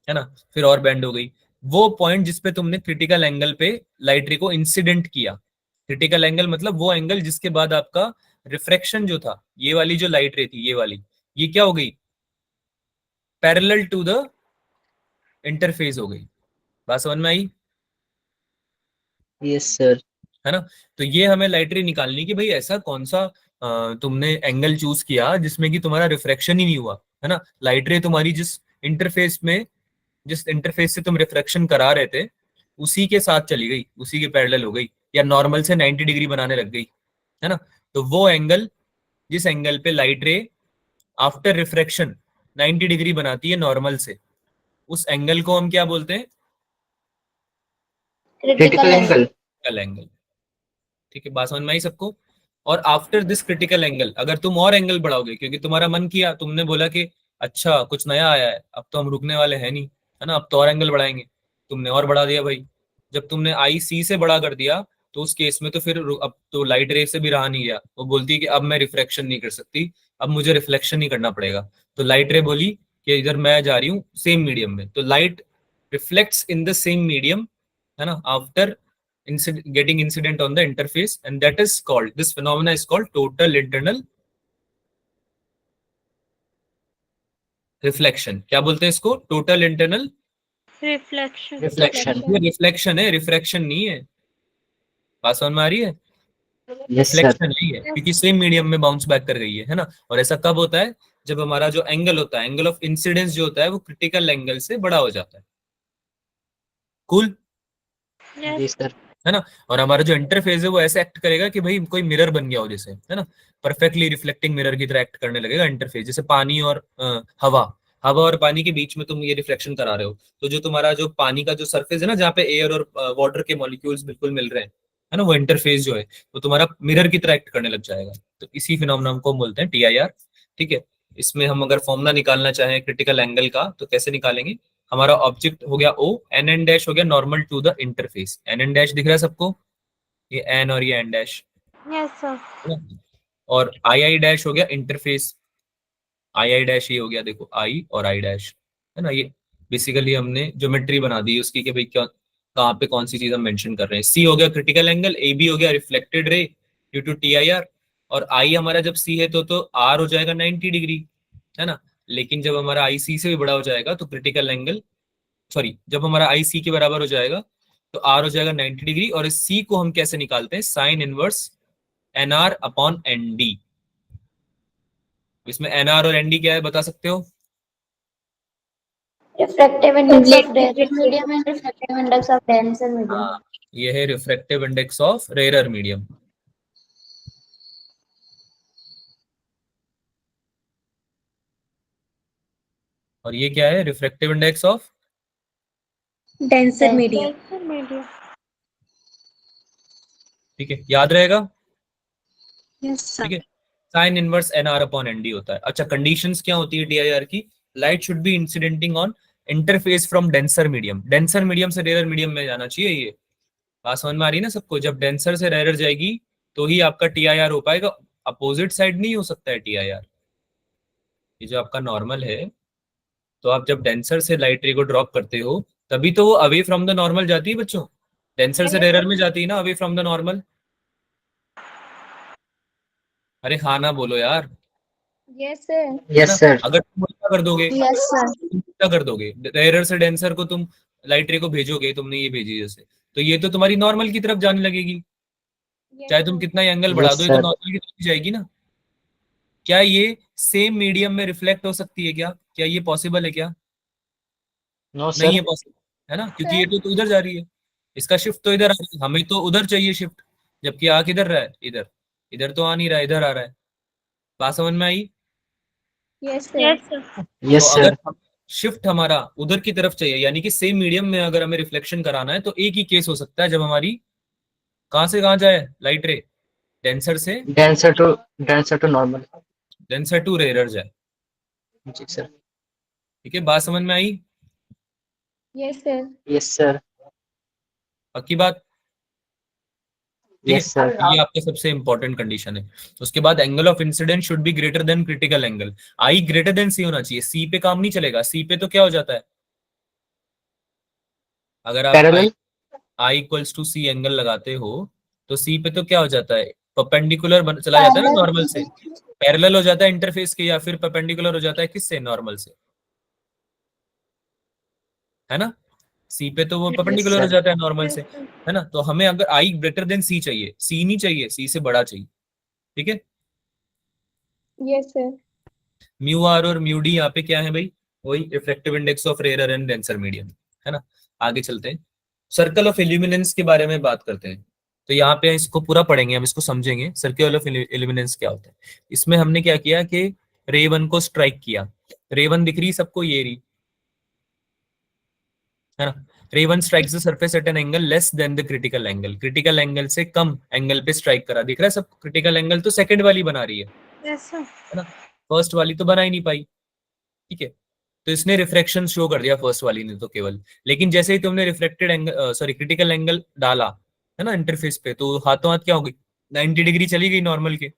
है ना? फिर और बेंड हो गई। वो पॉइंट जिसपे तुमने क्रिटिकल एंगल पे लाइट रे को इंसिडेंट किया, क्रिटिकल एंगल मतलब वो एंगल जिसके बाद आपका रिफ्रैक्शन जो था, ये वाली जो लाइट रे थी, ये वाली, ये क्या हो गई? पैरेलल टू द इंटरफेस हो गई। बात समझ में आई? Yes sir. है ना? तो ये हमें लाइट रे निकालनी कि भाई ऐसा कौन सा तुमने एंगल चूज किया जिसमें कि तुम्हारा रिफ्रैक्शन ही नहीं हुआ, है ना? लाइट रे तुम्हारी जिस इंटरफेस से तुम रिफ्रैक्शन करा रहे थे उसी के साथ चली गई, उसी के पैरेलल हो गई, या नॉर्मल से 90 डिग्री बनाने लग गई, है ना? तो वो एंगल, जिस एंगल पे लाइट रे आफ्टर रिफ्रैक्शन 90 डिग्री बनाती है नॉर्मल से, उस एंगल को हम क्या बोलते हैं? Critical angle. Critical angle. ठीक है, बात समझ में आई सबको? और आफ्टर दिस क्रिटिकल एंगल अगर तुम और एंगल बढ़ाओगे, क्योंकि तुम्हारा मन किया, तुमने बोला कि अच्छा कुछ नया आया है, अब तो हम रुकने वाले हैं नहीं, है ना, अब तो और एंगल बढ़ाएंगे, तुमने और बढ़ा दिया भाई। जब तुमने आई सी से बड़ा कर दिया तो उस केस में तो फिर अब तो लाइट रे से भी रहा नहीं गया, वो बोलती है कि अब मैं रिफ्लेक्शन नहीं कर सकती, अब मुझे रिफ्लेक्शन नहीं करना पड़ेगा। तो लाइट रे बोली कि इधर मैं जा रही हूँ सेम मीडियम में, तो light reflects in the same medium, है ना, after getting incident on the interface, and that is called, this phenomena is called total internal reflection। क्या बोलते हैं इसको? Total internal Reflection. रिफ्लेक्शन। ये रिफ्लेक्शन है, रिफ्रैक्शन नहीं है। बात समझ में आ रही है? Yes sir. रिफ्लेक्शन नहीं है क्योंकि सेम मीडियम में बाउंस बैक कर गई है ना? और ऐसा कब होता है? जब हमारा जो एंगल होता है, एंगल ऑफ इंसिडेंस जो होता है, वो क्रिटिकल एंगल से बड़ा हो जाता है। कूल? जी सर। है ना? और हमारा जो इंटरफेस है वो ऐसे एक्ट करेगा कि भाई कोई मिरर बन गया हो जैसे, है ना, परफेक्टली रिफ्लेक्टिंग मिरर की तरह एक्ट करने लगेगा इंटरफेस। जैसे पानी और हवा, हवा और पानी के बीच में तुम ये रिफ्लेक्शन करा रहे हो, तो जो तुम्हारा जो पानी का जो सरफेस है ना, जहाँ पे एयर और वाटर के मॉलिक्यूल्स बिल्कुल मिल रहे हैं, है ना, वो इंटरफेस जो है वो तुम्हारा मिरर की तरह एक्ट करने लग जाएगा। तो इसी फिनोमेना को हम बोलते हैं टीआईआर। ठीक है, इसमें हम अगर फॉर्मूला निकालना चाहें क्रिटिकल एंगल का तो कैसे निकालेंगे? हमारा ऑब्जेक्ट हो गया ओ, एन एन डैश हो गया normal to the interface. N n dash दिख रहा है सबको? ये एन और ये एन डैश, Yes, sir. और आई आई डैश हो गया इंटरफेस। आई आई डैश ये हो गया, देखो आई और आई डैश, है ना? ये बेसिकली हमने ज्योमेट्री बना दी उसकी कि भाई क्या कहाँ पे कौन सी चीज हम मेंशन कर रहे हैं। सी हो गया क्रिटिकल एंगल, ए बी हो गया reflected ray due to T I R, और आई हमारा जब सी है तो आर हो जाएगा 90 डिग्री, है ना? लेकिन जब हमारा आई सी से भी बड़ा हो जाएगा तो क्रिटिकल एंगल, सॉरी, जब हमारा आई सी के बराबर हो जाएगा तो आर हो जाएगा 90 डिग्री। और इस सी को हम कैसे निकालते हैं? Sine inverse N R upon n d. इसमें एन आर और एन डी क्या है बता सकते हो? Refractive index of rarer medium and refractive index of denser medium. हाँ, ये है refractive index of rare medium. और ये क्या है? Refractive index of Denser medium. ठीक है, याद रहेगा? Yes, sir. ठीक है, sine inverse NR upon ND होता है। अच्छा, कंडीशंस क्या होती है टीआईआर की? Light should be incidenting on interface from denser medium. Denser medium से रेयर मीडियम में जाना चाहिए। ये बात समझ में आ रही है ना सबको? जब डेंसर से रेयर जाएगी तो ही आपका टीआईआर हो पाएगा, अपोजिट साइड नहीं हो सकता है टीआईआर। ये जो आपका नॉर्मल है, तो आप जब डेंसर से लाइट रे को ड्रॉप करते हो तभी तो वो अवे फ्रॉम द नॉर्मल जाती है बच्चों। डेंसर से रेयर में जाती है ना अवे फ्रॉम द नॉर्मल। अरे हाँ ना बोलो यार, Yes, sir. है यस ना? सर। अगर तुम उल्टा कर दोगे, Yes, sir. तुम उल्टा कर दोगे, रेयर से डेंसर को तुम लाइट रे को भेजोगे, तुमने ये भेजी जैसे, तो ये तो तुम्हारी नॉर्मल की तरफ जाने लगेगी। Yes, चाहे तुम sir. कितना एंगल बढ़ा यस दो, ये तो सर। नॉर्मल की तरफ ही जाएगी ना। क्या ये सेम मीडियम में रिफ्लेक्ट हो सकती है क्या? क्या ये पॉसिबल है क्या? नो नहीं सर। है पॉसिबल, है ना, क्योंकि ये तो उधर जा रही है। इसका शिफ्ट तो इधर आ रहा है, हमें तो उधर चाहिए शिफ्ट, जबकि आ किधर रहा है? इधर। इधर तो आ नहीं रहा है, इधर आ रहा है। बात समझ में आई? Yes, sir. Yes, sir. तो यस अगर सर। शिफ्ट हमारा उधर की तरफ चाहिए, यानी कि सेम मीडियम में अगर हमें रिफ्लेक्शन कराना है, तो एक ही केस हो सकता है जब हमारी कहां से कहां जाए लाइट रे? डेंसर से denser to normal. Denser to rare जाए। जी सर। ठीक है, बात समझ में आई? Yes, sir. Yes sir. पक्की बात? ठीक है, यस सर। तो ये आपका सबसे इंपॉर्टेंट कंडीशन है। उसके बाद angle of incident should be greater than critical angle. I greater than C होना चाहिए। सी पे काम नहीं चलेगा। सी पे तो क्या हो जाता है, अगर आप parallel. I equals to c angle लगाते हो तो सी पे तो क्या हो जाता है, परपेंडिकुलर चला जाता है ना नॉर्मल से, Parallel. पैरेलल हो जाता है इंटरफेस के, या फिर परपेंडिकुलर हो जाता है किससे? नॉर्मल से, है ना। सी पे तो वो यस परपेंडिकुलर हो सर। जाता है नॉर्मल Yes, से, sir. है ना। तो हमें अगर आई ग्रेटर देन सी चाहिए, सी नहीं चाहिए, सी से बड़ा चाहिए। ठीक है, Yes, sir. म्यू आर और म्यू डी यहाँ पे क्या है भाई? वही reflective index of rare and denser medium, है ना। आगे चलते हैं, सर्कल ऑफ इल्यूमिनेंस के बारे में बात करते हैं। तो यहाँ पे इसको पूरा पढ़ेंगे, हम इसको समझेंगे सर्कल ऑफ इल्यूमिनेंस क्या होता है। इसमें हमने क्या किया कि रे वन को स्ट्राइक किया। रे वन दिख रही सबको, ये रही, है ना। रे one strikes the surface at an angle less then the critical angle. Critical angle से कम एंगल पे स्ट्राइक करा, दिख रहा है सब। क्रिटिकल एंगल तो सेकंड वाली बना रही Yes, sir. है ना, फर्स्ट वाली तो बना ही नहीं पाई। ठीक है, तो इसने रिफ्लेक्शन शो कर दिया फर्स्ट वाली ने तो केवल। लेकिन जैसे ही तुमने reflected angle, sorry critical angle डाला, है ना, इंटरफेस पे, तो हाथों हाथ क्या हो गई, 90 डिग्री चली गई नॉर्मल के।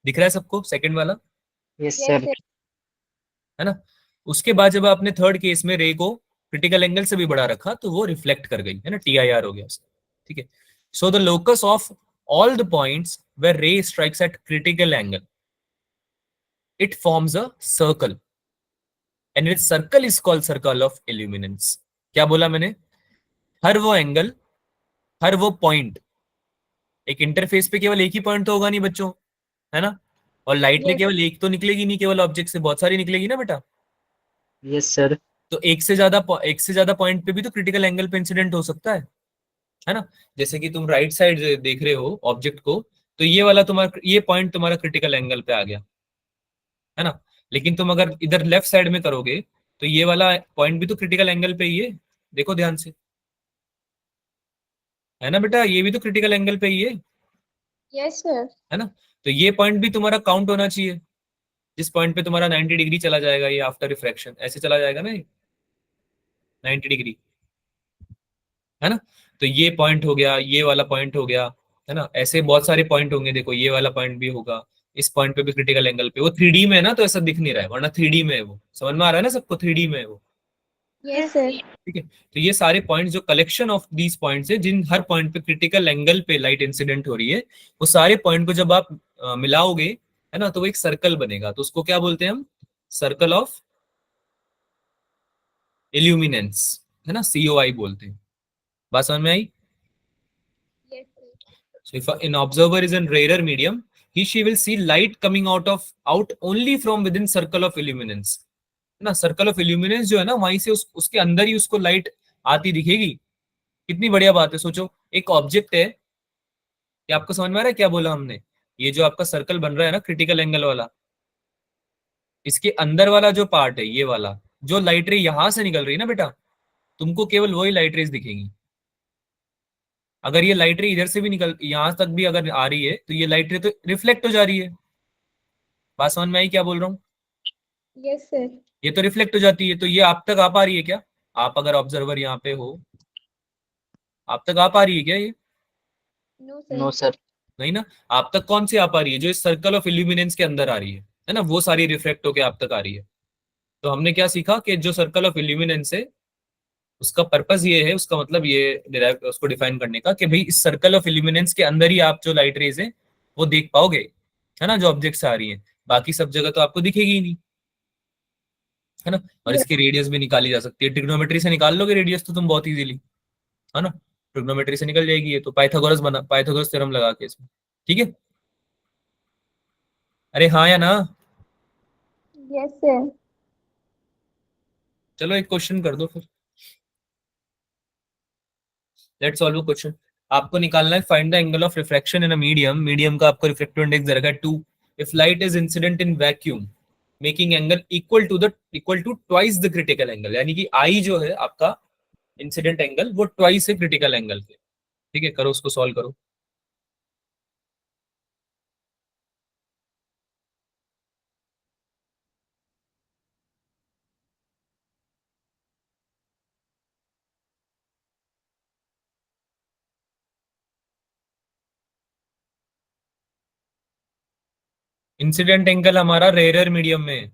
दिख रहा है सबको सेकंड वाला, यस Yes, सर। sir. है ना। उसके बाद जब आपने थर्ड केस में रे को क्रिटिकल एंगल से भी बड़ा रखा तो वो रिफ्लेक्ट कर गई, है ना, टीआईआर हो गया उसका। ठीक है, so the locus of all the points where ray strikes at critical angle, it forms a circle and it circle is called circle of illuminance. क्या बोला मैंने? हर वो एंगल, हर वो पॉइंट, एक इंटरफेस पे केवल एक ही पॉइंट तो होगा नहीं बच्चों, है ना। और लाइट ने Yes. केवल एक तो निकलेगी नहीं, केवल ऑब्जेक्ट से बहुत सारी निकलेगी ना बेटा। Yes sir. तो एक से ज्यादा पॉइंट पे भी तो क्रिटिकल एंगल पे इंसिडेंट हो सकता है ना। जैसे कि तुम राइट साइड देख रहे हो ऑब्जेक्ट को, तो ये वाला तुम्हारा, ये पॉइंट तुम्हारा क्रिटिकल एंगल पे आ गया, है ना। लेकिन तुम अगर इधर लेफ्ट साइड में करोगे तो ये वाला पॉइंट भी तो क्रिटिकल एंगल पे ही है, देखो ध्यान से, है ना बेटा, ये भी तो क्रिटिकल एंगल पे ही Yes, sir. है ना। तो ये पॉइंट भी तुम्हारा काउंट होना चाहिए, जिस पॉइंट पे तुम्हारा 90 डिग्री चला जाएगा, ये आफ्टर रिफ्रैक्शन ऐसे चला जाएगा ना, 90 डिग्री, है ना। तो ये पॉइंट हो गया, ये वाला पॉइंट हो गया, है ना। ऐसे बहुत सारे पॉइंट होंगे, देखो ये वाला पॉइंट भी होगा, इस पॉइंट पे भी क्रिटिकल एंगल पे। वो 3D में है ना, तो ऐसा दिख नहीं रहा है, वरना 3D में है वो, समझ में आ रहा है ना सबको, 3D में है वो। Yes, sir. ठीक है, तो ये सारे पॉइंट्स जो कलेक्शन ऑफ दीज पॉइंट्स है, जिन हर पॉइंट पे क्रिटिकल एंगल पे लाइट इंसिडेंट हो रही है, वो सारे पॉइंट को जब आप मिलाओगे, है ना, तो वो एक सर्कल बनेगा। तो उसको क्या बोलते हैं हम? सर्कल ऑफ इल्यूमिनेंस, है ना, COI बोलते हैं। बात समझ में आई? Yes, sir. So if an observer is in rarer medium, she will see light coming out only from within circle of illuminance, है ना। सर्कल ऑफ इल्यूमिनेंस जो है ना, वहीं से उसके अंदर ही उसको लाइट आती दिखेगी। कितनी बढ़िया बात है, सोचो एक ऑब्जेक्ट है, ये आपको समझ में आ रहा है क्या बोला हमने? ये जो आपका सर्कल बन रहा है ना क्रिटिकल एंगल वाला, इसके अंदर वाला जो पार्ट है, ये वाला जो लाइट रे यहां से निकल रही है ना बेटा, तुमको केवल वही लाइट रेज दिखेंगी। अगर ये लाइट रे इधर से भी निकल, यहां तक भी अगर आ रही है, तो ये लाइट रे तो रिफ्लेक्ट हो जा रही है, बात समझ में आई क्या बोल रहा हूँ? Yes, sir. ये तो रिफ्लेक्ट हो जाती है, तो ये आप तक आ पा रही है क्या? आप अगर ऑब्जर्वर यहाँ पे हो, आप तक आ पा रही है क्या ये? No, sir. No sir. नहीं ना। आप तक कौन सी आ पा रही है? जो इस सर्कल ऑफ इल्यूमिनेंस के अंदर आ रही है ना, वो सारी रिफ्लेक्ट होके आप तक आ रही है। तो हमने क्या सीखा कि जो सर्कल ऑफ इल्यूमिनेंस है, उसका पर्पस ये है, उसका मतलब ये डिराइव उसको डिफाइन करने का कि भाई इस सर्कल ऑफ इल्यूमिनेंस के अंदर ही आप जो लाइट रेज है वो देख पाओगे, है ना, जो ऑब्जेक्ट्स आ रही हैं। बाकी सब जगह तो आपको दिखेगी ही नहीं, है ना। और Yes. इसकी रेडियस भी निकाली जा सकती है, ट्रिग्नोमेट्री से निकाल लोगे रेडियस तो तुम बहुत इजीली, है ना। ट्रिग्नोमेट्री से निकल जाएगी ये तो, पाइथागोरस थ्योरम लगा के इसमें। ठीक है, अरे हाँ या ना? Yes, sir. चलो एक क्वेश्चन कर दो फिर, लेट्स सॉल्व क्वेश्चन। आपको निकालना है find the angle of refraction in a medium. Medium का आपको रिफ्रैक्टिव इंडेक्स दे रखा है 2। If light is incident in vacuum making angle equal to twice the critical angle, यानी कि आई जो है आपका इंसिडेंट एंगल वो ट्वाइस है क्रिटिकल एंगल के। ठीक है, करो उसको सॉल्व करो। इंसिडेंट एंगल हमारा रेयर मीडियम में है।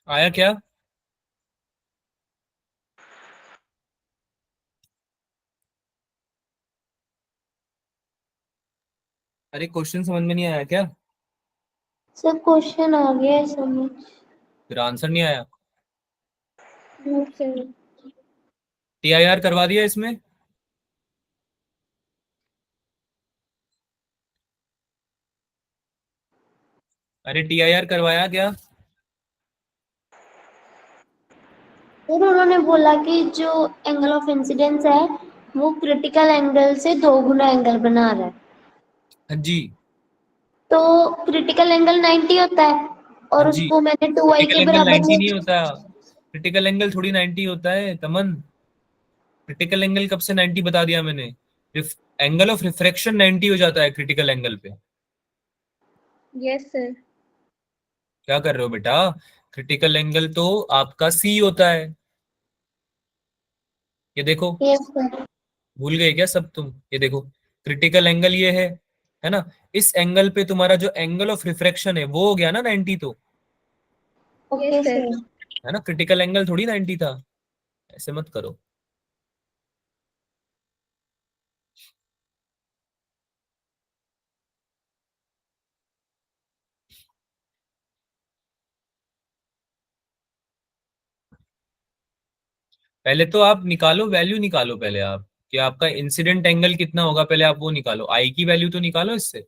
आया क्या? अरे क्वेश्चन समझ में नहीं आया क्या? सर क्वेश्चन आ गया है समझ। फिर आंसर नहीं आया? No, sir. टीआईआर करवा दिया इसमें? अरे टीआईआर करवाया क्या? सर उन्होंने बोला कि जो एंगल ऑफ इंसिडेंस है वो क्रिटिकल एंगल से 2 गुना एंगल बना रहा है। हाँ जी। तो क्रिटिकल एंगल 90 होता है हाँ और जी, उसको मैंने 2i क्रिटिकल के एंगल बराबर 90 नहीं लिया। होता। क्रिटिकल एंगल थोड़ी 90 होता है तमन। क्रिटिकल एंगल कब से 90 बता दिया मैंने? एंगल ऑफ रिफ्रैक्शन 90 हो जाता है क्रिटिकल एंगल पे। Yes, sir. क्या कर रहे हो बेटा? क्रिटिकल एंगल तो आपका सी होता है। ये देखो, यस सर। भूल गए क्या सब तुम? ये देखो, क्रिटिकल एंगल ये है ना। इस एंगल पे तुम्हारा जो एंगल ऑफ रिफ्रैक्शन है वो हो गया ना 90 तो, ओके Yes, sir. सर। है ना। क्रिटिकल एंगल थोड़ी 90 था, ऐसे मत करो। पहले तो आप निकालो, वैल्यू निकालो पहले आप, कि आपका इंसिडेंट एंगल कितना होगा, पहले आप वो निकालो, आई की वैल्यू तो निकालो इससे।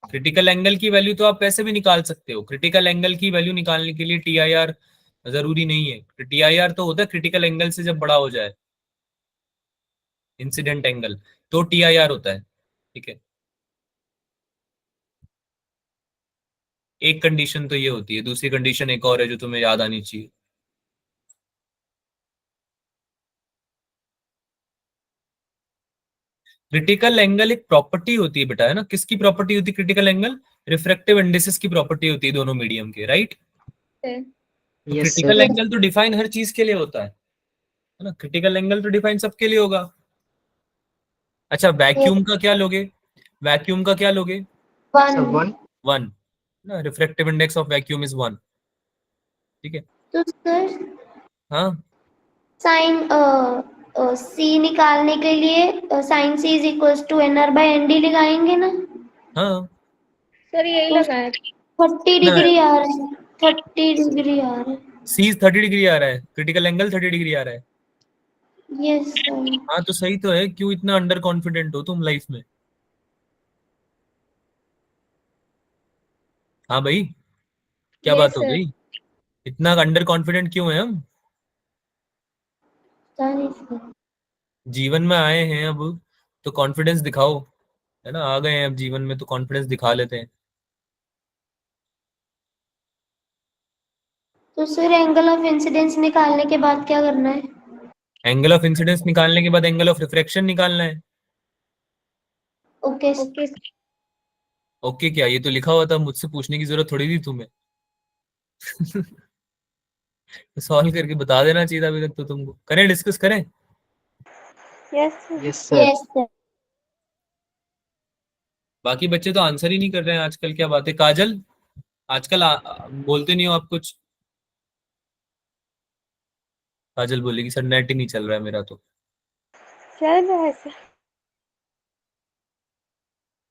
क्रिटिकल एंगल की वैल्यू तो आप वैसे भी निकाल सकते हो। क्रिटिकल एंगल की वैल्यू निकालने के लिए टीआईआर जरूरी नहीं है। टीआईआर तो होता है क्रिटिकल एंगल से जब बड़ा हो जाए इंसिडेंट एंगल, तो टीआईआर होता है। ठीक है, एक कंडीशन तो ये होती है, दूसरी कंडीशन एक और है जो तुम्हें याद आनी चाहिए। क्रिटिकल एंगल एक प्रॉपर्टी होती है बेटा, है ना? किसकी प्रॉपर्टी होती है क्रिटिकल एंगल? रिफ्रैक्टिव इंडिसेस की प्रॉपर्टी होती है दोनों मीडियम के, राइट? सर तो यस क्रिटिकल सर। एंगल तो डिफाइन हर चीज के लिए होता है ना? क्रिटिकल एंगल तो डिफाइन सबके लिए होगा। अच्छा, वैक्यूम का क्या लोगे? वैक्यूम का क्या लोगे? सर 1। 1। 1 ना, refractive index of vacuum is 1। ठीक है। तो सर हाँ, साइन सी निकालने के लिए sine c is equals to n are by N d लगाएंगे ना? हाँ, सर यही तो लगाया। 30 ना डिग्री आ रहा है, 30 डिग्री आ रहा है। सी 30 डिग्री आ रहा है, क्रिटिकल एंगल 30 डिग्री आ रहा है। Yes sir. हाँ तो सही तो है, क्यों इतना अंडर कॉन्फिडेंट हो तुम लाइफ में? हाँ भाई, क्या यस बात हो सर। गई? इतना अंडर कॉन्फिडेंट क्यों है हम? Sorry sir. जीवन में आए हैं अब, तो कॉन्फिडेंस दिखाओ, है ना? आ गए हैं अब जीवन में तो कॉन्फिडेंस दिखा लेते हैं। तो सर एंगल ऑफ इंसिडेंस निकालने के बाद क्या करना है? एंगल ऑफ इंसिडेंस निकालने के बाद एंगल ऑफ रिफ्रैक्शन निकालना है। ओके ओके ओके क्या? ये तो लिखा हुआ था, मुझसे पूछने की जरूरत थोड़ी थी तुम्हें। सॉल्व करके बता देना चाहिए था अभी तक तो तुमको। करें, डिस्कस करें? Yes sir. Yes sir. Yes sir. बाकी बच्चे तो आंसर ही नहीं कर रहे हैं आजकल, क्या बात है? काजल, आजकल बोलते नहीं हो आप कुछ? काजल बोलेगी सर नेट ही नहीं चल रहा है मेरा तो। चल रहा है सर।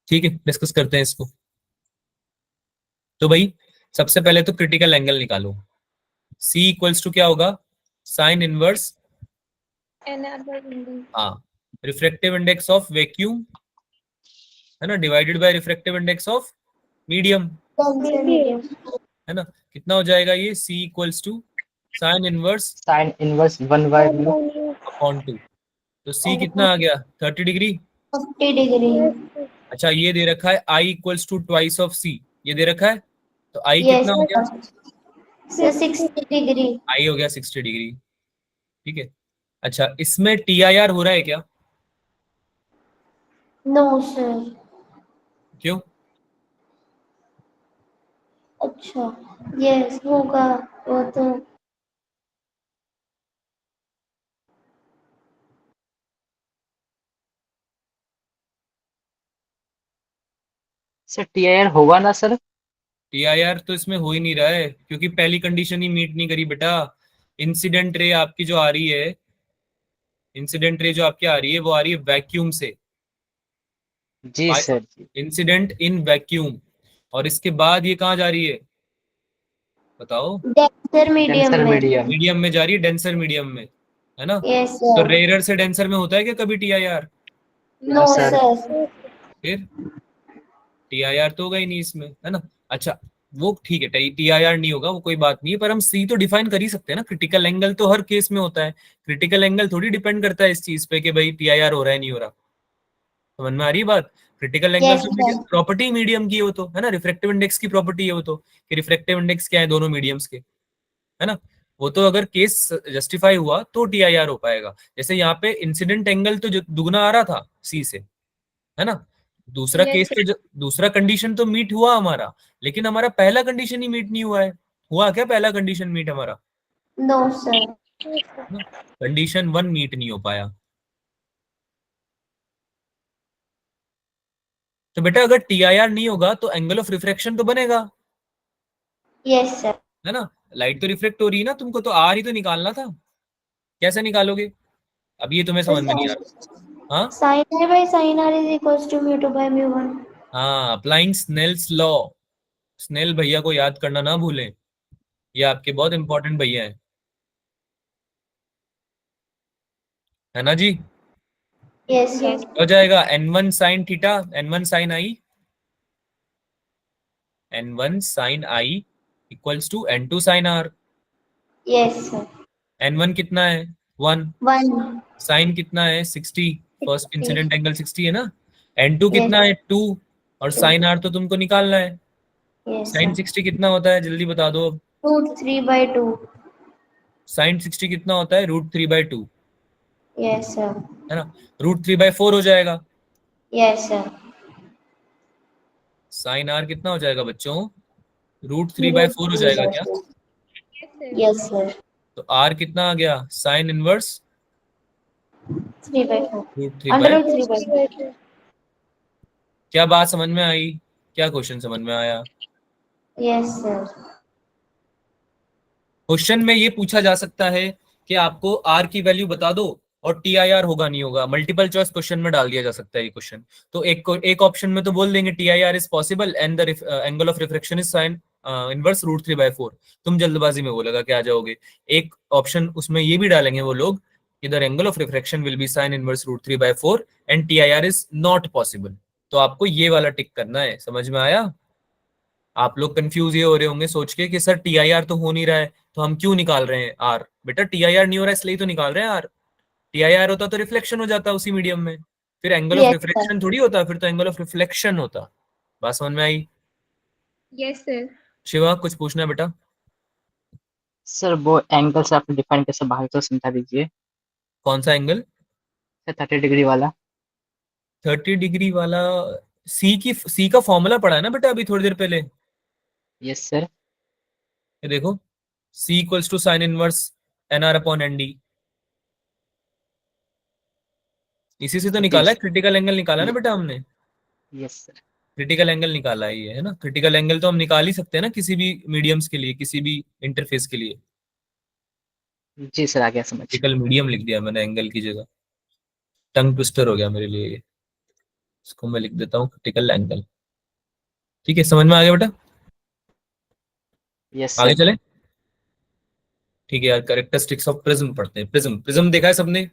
ठीक है, डिस्कस करते हैं इसको। तो भाई, सबसे पहले तो क्रिटिकल एंगल निकालो। सी इक्वल्स टू क्या होगा? Sine inverse, N R by N D. हाँ, रिफ्रैक्टिव इंडेक्स ऑफ वैक्यूम, है ना, divided by refractive index of medium, denser medium. है ना? कितना हो जाएगा ये? C equals to sine inverse sine inverse 1/रूट। अपॉन 2। तो सी कितना आ गया? 30 डिग्री। 50 डिग्री। अच्छा, ये दे रखा है आई इक्वल्स टू ट्वाइस ऑफ सी, ये दे रखा है। तो आई यस कितना हो गया? Sir 60 degree. आई हो गया 60 डिग्री। ठीक है। अच्छा, इसमें टी आई आर हो रहा है क्या? No sir. क्यों? अच्छा, यस होगा वो तो। सर TIR होगा ना सर? टी आई आर तो इसमें हो ही नहीं रहा है, क्योंकि पहली कंडीशन ही मीट नहीं करी बेटा। इंसिडेंट रे आपकी जो आ रही है, इंसिडेंट रे जो आपकी आ रही है, वो आ रही है वैक्यूम से। जी सर जी। Incident in vacuum. और इसके बाद ये कहाँ जा रही है? बताओ। डेंसर मीडियम डेंसर में। मीडियम। मीडियम में जा रही है, डेंसर मीडियम में, है ना? यस तो सर। रेयर से डेंसर में होता है क्या कभी T I R? No no sir. Sir. फिर टी आई आर तो होगा ही नहीं इसमें, है ना? अच्छा, वो ठीक है, टी आई आर नहीं होगा, वो कोई बात नहीं है, पर हम सी तो डिफाइन कर ही सकते हैं ना। क्रिटिकल एंगल तो हर केस में होता है, क्रिटिकल एंगल थोड़ी डिपेंड करता है इस चीज पे कि भाई टी आई आर हो रहा है नहीं हो रहा। समझ में आ रही है बात? क्रिटिकल एंगल यस तो सर। प्रॉपर्टी मीडियम की है वो तो, है ना? रिफ्रैक्टिव इंडेक्स की प्रॉपर्टी है वो तो, कि रिफ्रैक्टिव इंडेक्स क्या है दोनों मीडियम्स के, है ना? वो तो अगर केस जस्टिफाई हुआ तो टी आई आर हो पाएगा। जैसे यहाँ पे इंसिडेंट एंगल तो दुगना आ रहा था सी से, है ना? दूसरा यस केस तो दूसरा कंडीशन तो मीट हुआ हमारा, लेकिन हमारा पहला कंडीशन ही मीट नहीं हुआ है। हुआ क्या पहला कंडीशन मीट हमारा? No sir. कंडीशन 1 मीट नहीं हो पाया। तो बेटा, अगर टी आई आर नहीं होगा तो एंगल ऑफ रिफ्रैक्शन तो बनेगा, यस सर। है ना? लाइट तो रिफ्लेक्ट हो रही है ना, तुमको तो आर ही तो निकालना था। कैसे निकालोगे? अब ये तुम्हें समझ में नहीं आ रहा। हाँ, sine R by sine R is equals to mu two by mu one. हाँ, अप्लाइंग स्नेल्स लॉ। स्नेल भैया को याद करना ना भूलें, ये आपके बहुत इंपॉर्टेंट भैया हैं, है ना जी? Yes sir. हो जाएगा n1 sine theta, n1 sine I, n1 sine I equals to n2 sine R. Yes sir. n1 कितना है? 1। 1। साइन कितना है? 60। फर्स्ट 60। इंसिडेंट एंगल 60 है ना? n2 यस कितना है? 2। और टू। साइन आर तो तुमको निकालना है। Yes sign sir. 60 कितना होता है? जल्दी बता दो अब। √3/2। साइन 60 कितना होता है? √3/2, यस सर। है ना? √3/4 हो जाएगा। Yes sir. साइन आर कितना हो जाएगा बच्चों? √3/4 हो जाएगा क्या? Yes, sir. Yes sir. तो आर कितना आ गया? Sine inverse 3/4 √3/4। Under root 3/4। क्या बात समझ में आई? क्या क्वेश्चन समझ में आया? Yes sir. क्वेश्चन में ये पूछा जा सकता है कि आपको आर की वैल्यू बता दो और TIR होगा नहीं होगा, मल्टीपल चॉइस क्वेश्चन में डाल दिया जा सकता है ये क्वेश्चन। तो एक ऑप्शन में तो बोल देंगे TIR is possible and the angle of refraction is sine inverse √3/4। तुम जल्दबाजी में बोलेगा क्या जाओगे। एक ऑप्शन उसमें ये भी डालेंगे वो लोग, इधर angle of refraction will be sign inverse √3/4 and TIR is not possible. तो आपको ये वाला टिक करना है। समझ में आया? आप लोग कंफ्यूज ये हो रहे होंगे सोच के कि सर TIR तो हो नहीं रहा है तो हम क्यों निकाल रहे हैं आर। बेटा TIR नहीं हो रहा है इसलिए तो निकाल रहे हैं आर। TIR होता तो रिफ्लेक्शन हो जाता उसी मीडियम में, फिर angle of yes sir. Refraction थोड़ी होता, फिर तो एंगल ऑफ रिफ्लेक्शन होता। बात समझ में आई? Yes, sir. शिवा कुछ पूछना है बेटा? सर वो एंगल से आप डिफाइन कैसे बाहर तो समझा दीजिए। कौन सा एंगल? 30 डिग्री वाला। 30 डिग्री वाला? सी का फॉर्मूला पढ़ा है ना बेटा अभी थोड़ी देर पहले। Yes sir. ये देखो, C equals to sine inverse NR/ND। इसी से तो निकाला है क्रिटिकल एंगल, निकाला है ना बेटा हमने। Yes sir. क्रिटिकल एंगल निकाला है ये, है ना। क्रिटिकल एंगल तो हम निकाल ही सकते हैं ना किसी भी मीडियम्स के लिए, किसी भी इंटरफेस के लिए। जी सर, आ गया समझ। क्रिटिकल मीडियम लिख दिया मैंने एंगल की जगह, टंग ट्विस्टर हो गया मेरे लिए ये। इसको मैं लिख देता हूँ क्रिटिकल एंगल। ठीक है, समझ में आ गया बेटा? यस आगे सर। चले। ठीक है यार, कैरेक्टरिस्टिक्स ऑफ प्रिज्म पढ़ते हैं। प्रिज्म, प्रिज्म देखा है सबने?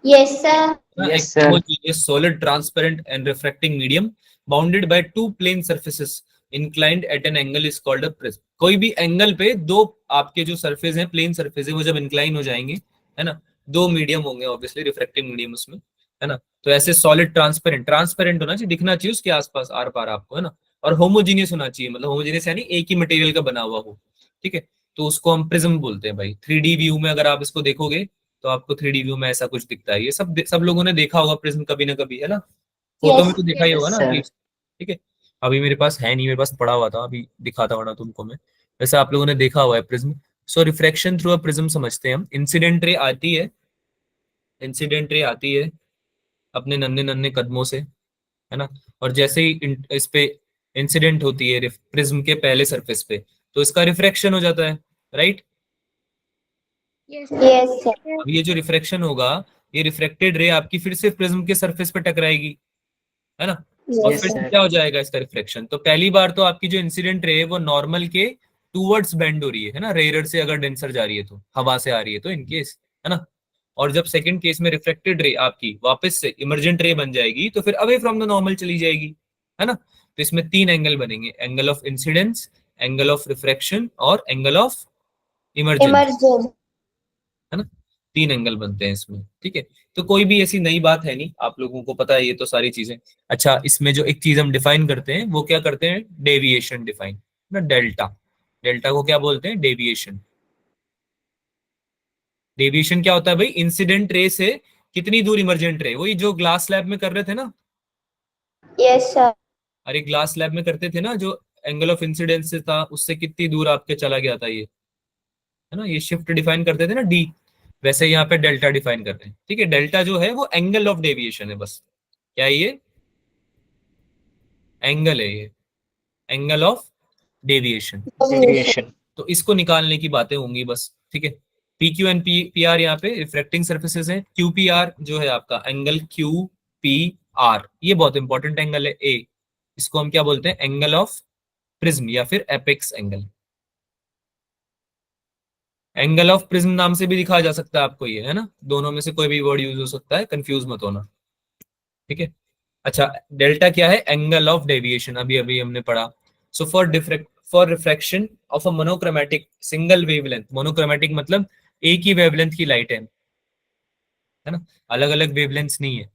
Yes sir. Yes, एक sir. homogeneous solid transparent and refracting medium bounded by two plane surfaces inclined at an angle is called a prism। कोई भी एंगल पे दो आपके जो सरफेस हैं, प्लेन सरफेस है, वो जब इंक्लाइन हो जाएंगे, है ना, दो मीडियम होंगे ऑब्वियसली, रिफ्रैक्टिंग मीडियम उसमें, है ना। तो ऐसे सॉलिड ट्रांसपेरेंट, ट्रांसपेरेंट होना चाहिए, दिखना चाहिए उसके आसपास आर पार आपको, है ना। और होमोजीनियस होना चाहिए, मतलब होमोजीनियस यानी एक ही मटेरियल का बना हुआ हो। ठीक है, तो उसको हम प्रिज्म बोलते हैं भाई। 3D व्यू में अगर आप इसको देखोगे तो आपको 3D व्यू में ऐसा कुछ दिखता है। ये सब लोगों ने देखा होगा प्रिज्म कभी ना कभी, है ना। फोटो में यस। तो देखा ही होगा Yes, ना sir. एटलीस्ट। ठीक है, अभी मेरे पास है नहीं, मेरे पास पड़ा हुआ था, अभी दिखाता वरना तुमको मैं। वैसे आप लोगों ने देखा हुआ है prism. So refraction through a prism समझते हैं हम। इंसिडेंट रे आती है, इंसिडेंट रे आती है अपने नन्हे नन्हे कदमों से, है ना। और जैसे ही इस पे इंसिडेंट होती है प्रिज्म के पहले सरफेस पे, तो इसका रिफ्रैक्शन हो जाता है, right. Yes, yes sir. sir. अब ये जो रिफ्रैक्शन होगा, ये रिफ्रेक्टेड रे आपकी फिर से प्रिज्म के सरफेस पे टकराएगी, है ना। और Yes, फिर यस से sir. क्या हो जाएगा इसका रिफ्लेक्शन। तो पहली बार तो आपकी जो इंसिडेंट रे है वो नॉर्मल के टूवर्ड्स बेंड हो रही है ना, रेयर से अगर डेंसर जा रही है तो, हवा से आ रही है तो इन केस, है ना। और जब सेकंड केस में रिफ्लेक्टेड रे आपकी वापस से इमर्जेंट रे बन जाएगी तो फिर अवे फ्रॉम द नॉर्मल चली जाएगी, है ना। तो इसमें तीन एंगल बनेंगे, angle of incidence, angle of refraction और एंगल ऑफ इमर्जेंस, इमरजेंस। है ना। तीन एंगल बनते हैं इसमें। ठीक है, तो कोई भी ऐसी नई बात है नहीं, आप लोगों को पता है ये तो सारी चीजें। अच्छा, इसमें जो एक चीज हम डिफाइन करते हैं वो क्या करते हैं, डेविएशन डिफाइन ना, डेल्टा। डेल्टा को क्या बोलते हैं, डेविएशन। डेविएशन क्या होता है भाई, इंसिडेंट रे से कितनी दूर इमर्जेंट रे, वही जो ग्लास स्लैब में कर रहे थे ना। Yes sir. अरे ग्लास स्लैब में करते थे ना, जो एंगल ऑफ इंसिडेंस से था उससे कितनी दूर आपके चला गया था ये, है ना। ये शिफ्ट डिफाइन करते थे ना, डी। वैसे यहाँ पे डेल्टा डिफाइन कर रहे हैं। ठीक है, डेल्टा जो है वो एंगल ऑफ डेविएशन है बस। क्या है ये, एंगल है ये, एंगल ऑफ डेविएशन। Deviation. तो इसको निकालने की बातें होंगी बस। ठीक है, P Q and P R यहाँ पे रिफ्रेक्टिंग सर्फेसेस हैं। क्यू पी आर जो है आपका एंगल क्यू पी आर, ये बहुत इंपॉर्टेंट एंगल है ए। इसको हम क्या बोलते हैं, एंगल ऑफ प्रिज्म या फिर apex angle. Angle of prism नाम से भी दिखाया जा सकता है आपको ये, है ना। दोनों में से कोई भी वर्ड यूज हो सकता है, कंफ्यूज मत होना। ठीक है, अच्छा, डेल्टा क्या है, एंगल ऑफ डेविएशन, अभी अभी हमने पढ़ा। So for refraction of a monochromatic single wavelength, monochromatic मतलब एक ही वेवलेंथ की लाइट है ना, अलग अलग वेवलेंथ्स नहीं है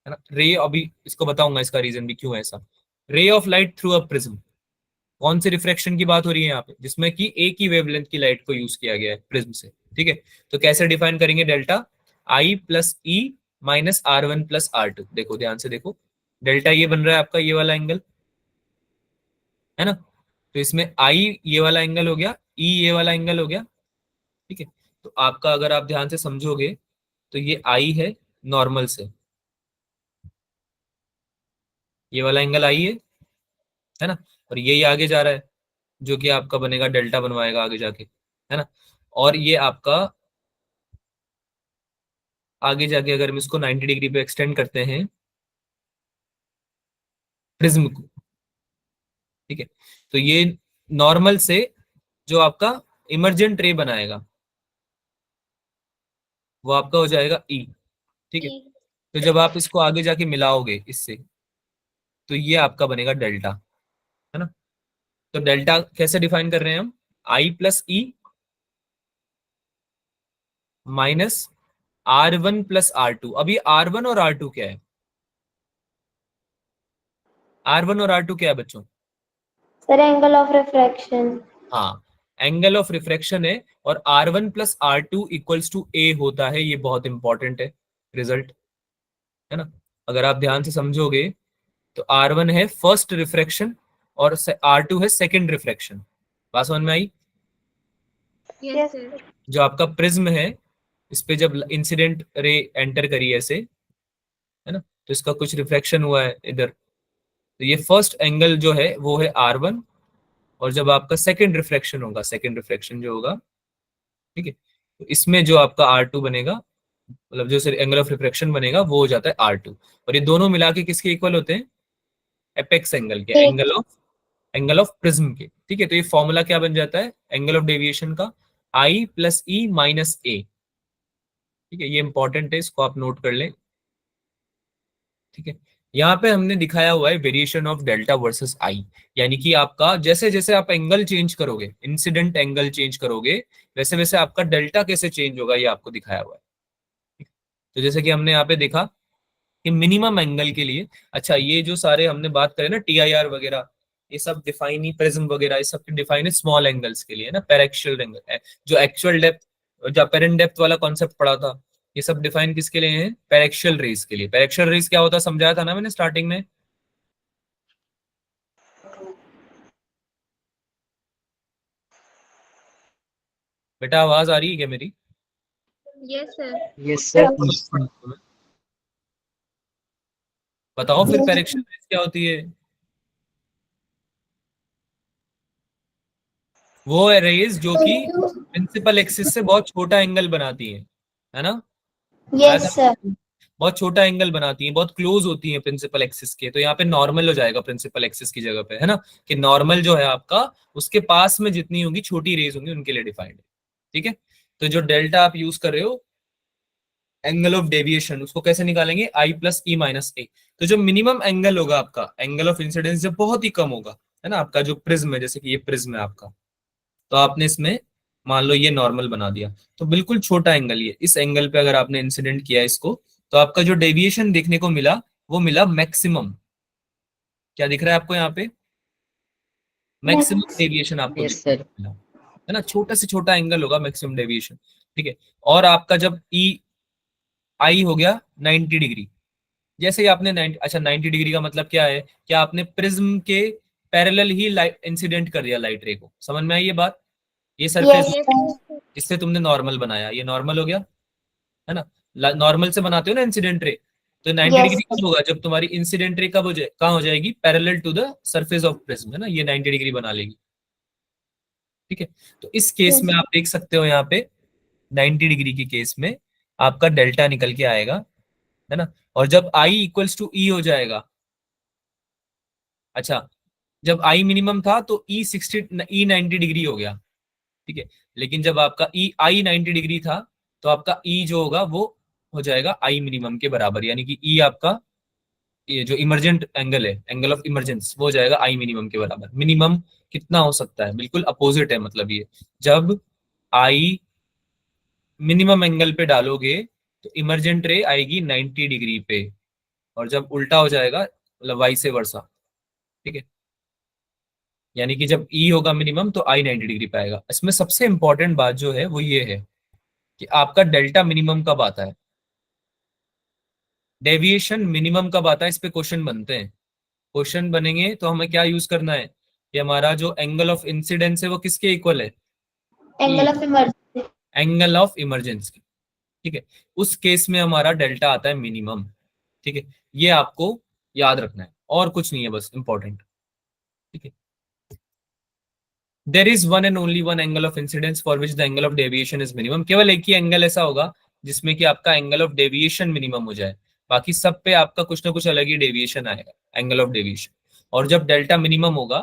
ना। रे, अभी इसको बताऊंगा इसका रीजन भी क्यों है ऐसा। Ray of light through a prism, कौन से रिफ्रैक्शन की बात हो रही है यहाँ पे, जिसमें कि एक ही वेवलेंथ की लाइट को यूज किया गया है प्रिज्म से। ठीक है, तो कैसे डिफाइन करेंगे डेल्टा, आई plus E minus R1 plus R2। देखो ध्यान से देखो, डेल्टा ये बन रहा है आपका ये वाला एंगल, है ना। तो इसमें आई ये वाला एंगल हो गया, ई ये वाला एंगल हो गया, ठीक है। तो आपका अगर आप ध्यान से समझोगे तो ये आई है नॉर्मल से, ये वाला एंगल आई है ना, और ये आगे जा रहा है जो कि आपका बनेगा डेल्टा बनवाएगा आगे जाके, है ना। और ये आपका आगे जाके अगर हम इसको 90 डिग्री पे एक्सटेंड करते हैं प्रिज्म को, ठीक है, तो ये नॉर्मल से जो आपका इमर्जेंट रे बनाएगा वो आपका हो जाएगा ई, ठीक है। तो जब आप इसको आगे जाके मिलाओगे इससे तो ये आपका बनेगा डेल्टा, है ना। तो डेल्टा कैसे डिफाइन कर रहे हैं हम, आई plus E minus R1 plus R2। अभी R1 और R2 क्या है, R1 और R2 क्या है बच्चों? Sir angle of refraction. हाँ, एंगल ऑफ रिफ्रैक्शन है, और R1 plus R2 equals to ए होता है। ये बहुत इंपॉर्टेंट है रिजल्ट, है ना। अगर आप ध्यान से समझोगे तो R1 है फर्स्ट रिफ्रैक्शन और R2 है सेकंड रिफ्रैक्शन। बात समझ में आई? Yes, sir. जो आपका प्रिज्म है इस पे जब इंसिडेंट रे एंटर करी ऐसे, है ना, तो इसका कुछ रिफ्रैक्शन हुआ है इधर, तो ये फर्स्ट एंगल जो है वो है R1, और जब आपका सेकंड रिफ्रैक्शन होगा, सेकंड रिफ्रैक्शन जो होगा, ठीक है, तो इसमें जो आपका R2 बनेगा, मतलब जो एंगल ऑफ रिफ्रैक्शन बनेगा वो हो जाता है R2, और ये दोनों मिला के किसके इक्वल होते हैं, एपेक्स एंगल के, एंगल ऑफ प्रिज्म के, ठीक है। तो ये फॉर्मूला क्या बन जाता है एंगल ऑफ डेविएशन का, आई प्लस ई माइनस ए, ठीक है। ये इंपॉर्टेंट है, इसको आप नोट कर लें, ठीक है। यहाँ पे हमने दिखाया हुआ है variation of delta versus I, यानी कि आपका जैसे जैसे आप एंगल चेंज करोगे, इंसिडेंट एंगल चेंज करोगे, वैसे वैसे आपका डेल्टा कैसे चेंज होगा ये आपको दिखाया हुआ है। तो जैसे कि हमने यहाँ पे देखा कि मिनिमम एंगल के लिए, अच्छा ये जो सारे हमने बात करें ना TIR वगैरह, ये सब डिफाइन ही, प्रिज्म वगैरह ये सब डिफाइन है स्मॉल एंगल्स के लिए, ना पैरेक्शियल एंगल, जो एक्चुअल डेप्थ, जो अपेरेंट डेप्थ वाला कॉन्सेप्ट पढ़ा था, ये सब डिफाइन किसके लिए है, पैरेक्शियल रेस के लिए। पैरेक्शियल रेस क्या होता है समझाया था ना मैंने स्टार्टिंग में। बेटा आवाज आ रही है क्या मेरी? Yes, sir. Yes sir. बताओ फिर पैरेक्शियल रेस क्या होती है। वो है रेस जो कि प्रिंसिपल एक्सिस से बहुत छोटा एंगल बनाती है ना। Yes sir. बहुत छोटा एंगल बनाती है, बहुत क्लोज होती है प्रिंसिपल एक्सिस के, तो यहाँ पे नॉर्मल हो जाएगा प्रिंसिपल एक्सिस की जगह पे, है ना, कि नॉर्मल जो है आपका उसके पास में जितनी होगी छोटी रेज होंगी उनके लिए डिफाइंड है, ठीक है। तो जो डेल्टा आप यूज कर रहे हो एंगल ऑफ डेविएशन, उसको कैसे निकालेंगे, आई प्लस ई माइनस ए। तो जो मिनिमम एंगल होगा आपका, एंगल ऑफ इंसिडेंस जब बहुत ही कम होगा, है ना, आपका जो प्रिज्म है, जैसे कि ये प्रिज्म है आपका, तो आपने इसमें मान लो ये नॉर्मल बना दिया, तो बिल्कुल छोटा एंगल, ये इस एंगल पे अगर आपने इंसिडेंट किया इसको, तो आपका जो डेविएशन देखने को मिला वो मिला मैक्सिमम। क्या दिख रहा है आपको यहाँ पे, मैक्सिमम डेविएशन आपको यस देखने सर। को मिला, है ना, छोटा से छोटा एंगल होगा मैक्सिमम डेविएशन, ठीक है। और आपका जब ई आई हो गया 90 डिग्री, जैसे ही आपने 90, अच्छा 90 डिग्री का मतलब क्या है, क्या आपने प्रिज्म के पैरेलल ही लाइट इंसिडेंट कर दिया लाइट रे को, समझ में आई ये बात। ये surface yes Yes, sir. sir. जिससे तुमने नॉर्मल बनाया, ये नॉर्मल हो गया, है ना। नॉर्मल से बनाते हो ना इंसिडेंट रे, तो 90 यस डिग्री कब होगा, जब तुम्हारी इंसिडेंट रे कब हो जाए, कहाँ हो जाएगी, parallel to the surface of prism, है ना, ये 90 डिग्री बना लेगी, ठीक है। तो इस केस में आप देख सकते हो यहाँ पे 90 डिग्री की केस में आपका डेल्टा निकल के आएगा, है ना। और जब आई इक्वल्स टू ई हो जाएगा, अच्छा जब आई मिनिमम था तो ई 90 डिग्री हो गया, ठीक है। लेकिन जब आपका ई आई 90 डिग्री था तो आपका ई जो होगा वो हो जाएगा आई मिनिमम के बराबर, यानी कि ई आपका ये जो इमरजेंट एंगल है, एंगल ऑफ इमरजेंस, वो हो जाएगा आई मिनिमम के बराबर। मिनिमम कितना हो सकता है, बिल्कुल अपोजिट है, मतलब ये जब आई मिनिमम एंगल पे डालोगे तो इमरजेंट रे आएगी 90 डिग्री पे, और जब उल्टा हो जाएगा मतलब वाई से वर्सा, ठीक है, यानी कि जब ई होगा मिनिमम तो आई 90 डिग्री पे आएगा। इसमें सबसे इंपॉर्टेंट बात जो है वो ये है कि आपका डेल्टा मिनिमम कब आता है, डेविएशन मिनिमम कब आता है, इस पे क्वेश्चन बनते हैं। क्वेश्चन बनेंगे तो हमें क्या यूज करना है कि हमारा जो एंगल ऑफ इंसिडेंस है वो किसके इक्वल है, angle of emergency. Angle of emergency. ठीक है, उस केस में हमारा डेल्टा आता है मिनिमम। ठीक है, ये आपको याद रखना है और कुछ नहीं है, बस इंपॉर्टेंट। ठीक है, there is one and only one angle of incidence for which the angle of deviation is minimum. केवल एक ही एंगल ऐसा होगा जिसमें कि आपका एंगल ऑफ डेविएशन मिनिमम हो जाए, बाकी सब पे आपका कुछ ना कुछ अलग ही डेविएशन आएगा, एंगल ऑफ डेविएशन। और जब डेल्टा मिनिमम होगा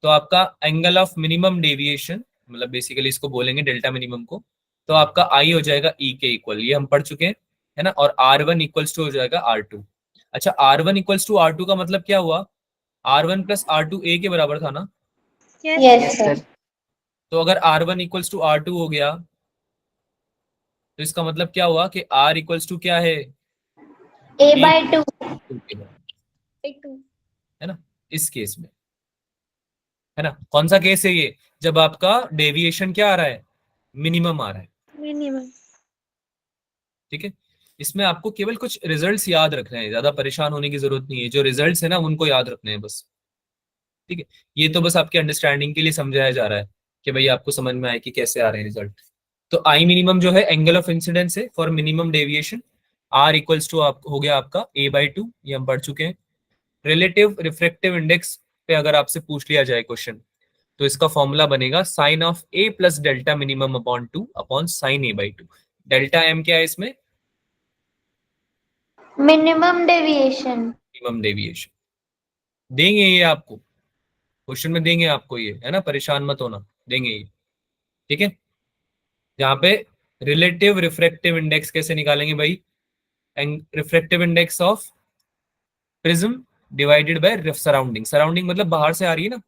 तो आपका एंगल ऑफ मिनिमम डेविएशन, मतलब बेसिकली इसको बोलेंगे डेल्टा मिनिमम को, तो आपका आई हो जाएगा ई के इक्वल, ये हम पढ़ चुके हैं, है ना। और आर वन इक्वल्स टू हो जाएगा आर टू। अच्छा, R one equals to R two का मतलब क्या हुआ, R one plus R two A के बराबर था ना। Yes, yes sir. सर। तो अगर R one equals to R two हो गया तो इसका मतलब क्या हुआ कि आर इक्वल्स टू क्या है, ए बाय टू। के बराबर, Take two. है ना, इस केस में, है ना। कौन सा केस है ये, जब आपका डेविएशन क्या आ रहा है, मिनिमम आ रहा है। Minimum. ठीक है, इसमें आपको केवल कुछ रिजल्ट्स याद रखने हैं, ज्यादा परेशान होने की जरूरत नहीं है, जो रिजल्ट्स है ना उनको याद रखने हैं बस। ठीक है, ये तो बस आपके अंडरस्टैंडिंग के लिए समझाया जा रहा है कि भाई आपको समझ में आए कि कैसे आ रहे हैं रिजल्ट। तो आई मिनिमम जो है एंगल ऑफ इंसिडेंस है for minimum deviation. R equals to आप हो गया आपका ए बाई टू, ये हम पढ़ चुके हैं। रिलेटिव रिफ्रैक्टिव इंडेक्स पे अगर आपसे पूछ लिया जाए क्वेश्चन, तो इसका फॉर्मूला बनेगा sine of A plus delta minimum upon two upon sine A by two. Delta M क्या है इसमें, मिनिमम डेविएशन। Minimum deviation. देंगे ये आपको क्वेश्चन में, देंगे आपको ये, है ना, परेशान मत होना, देंगे ये। ठीक है, यहाँ पे रिलेटिव रिफ्रैक्टिव इंडेक्स कैसे निकालेंगे भाई, refractive index of prism divided by surrounding. Surrounding मतलब बाहर से आ रही है ना,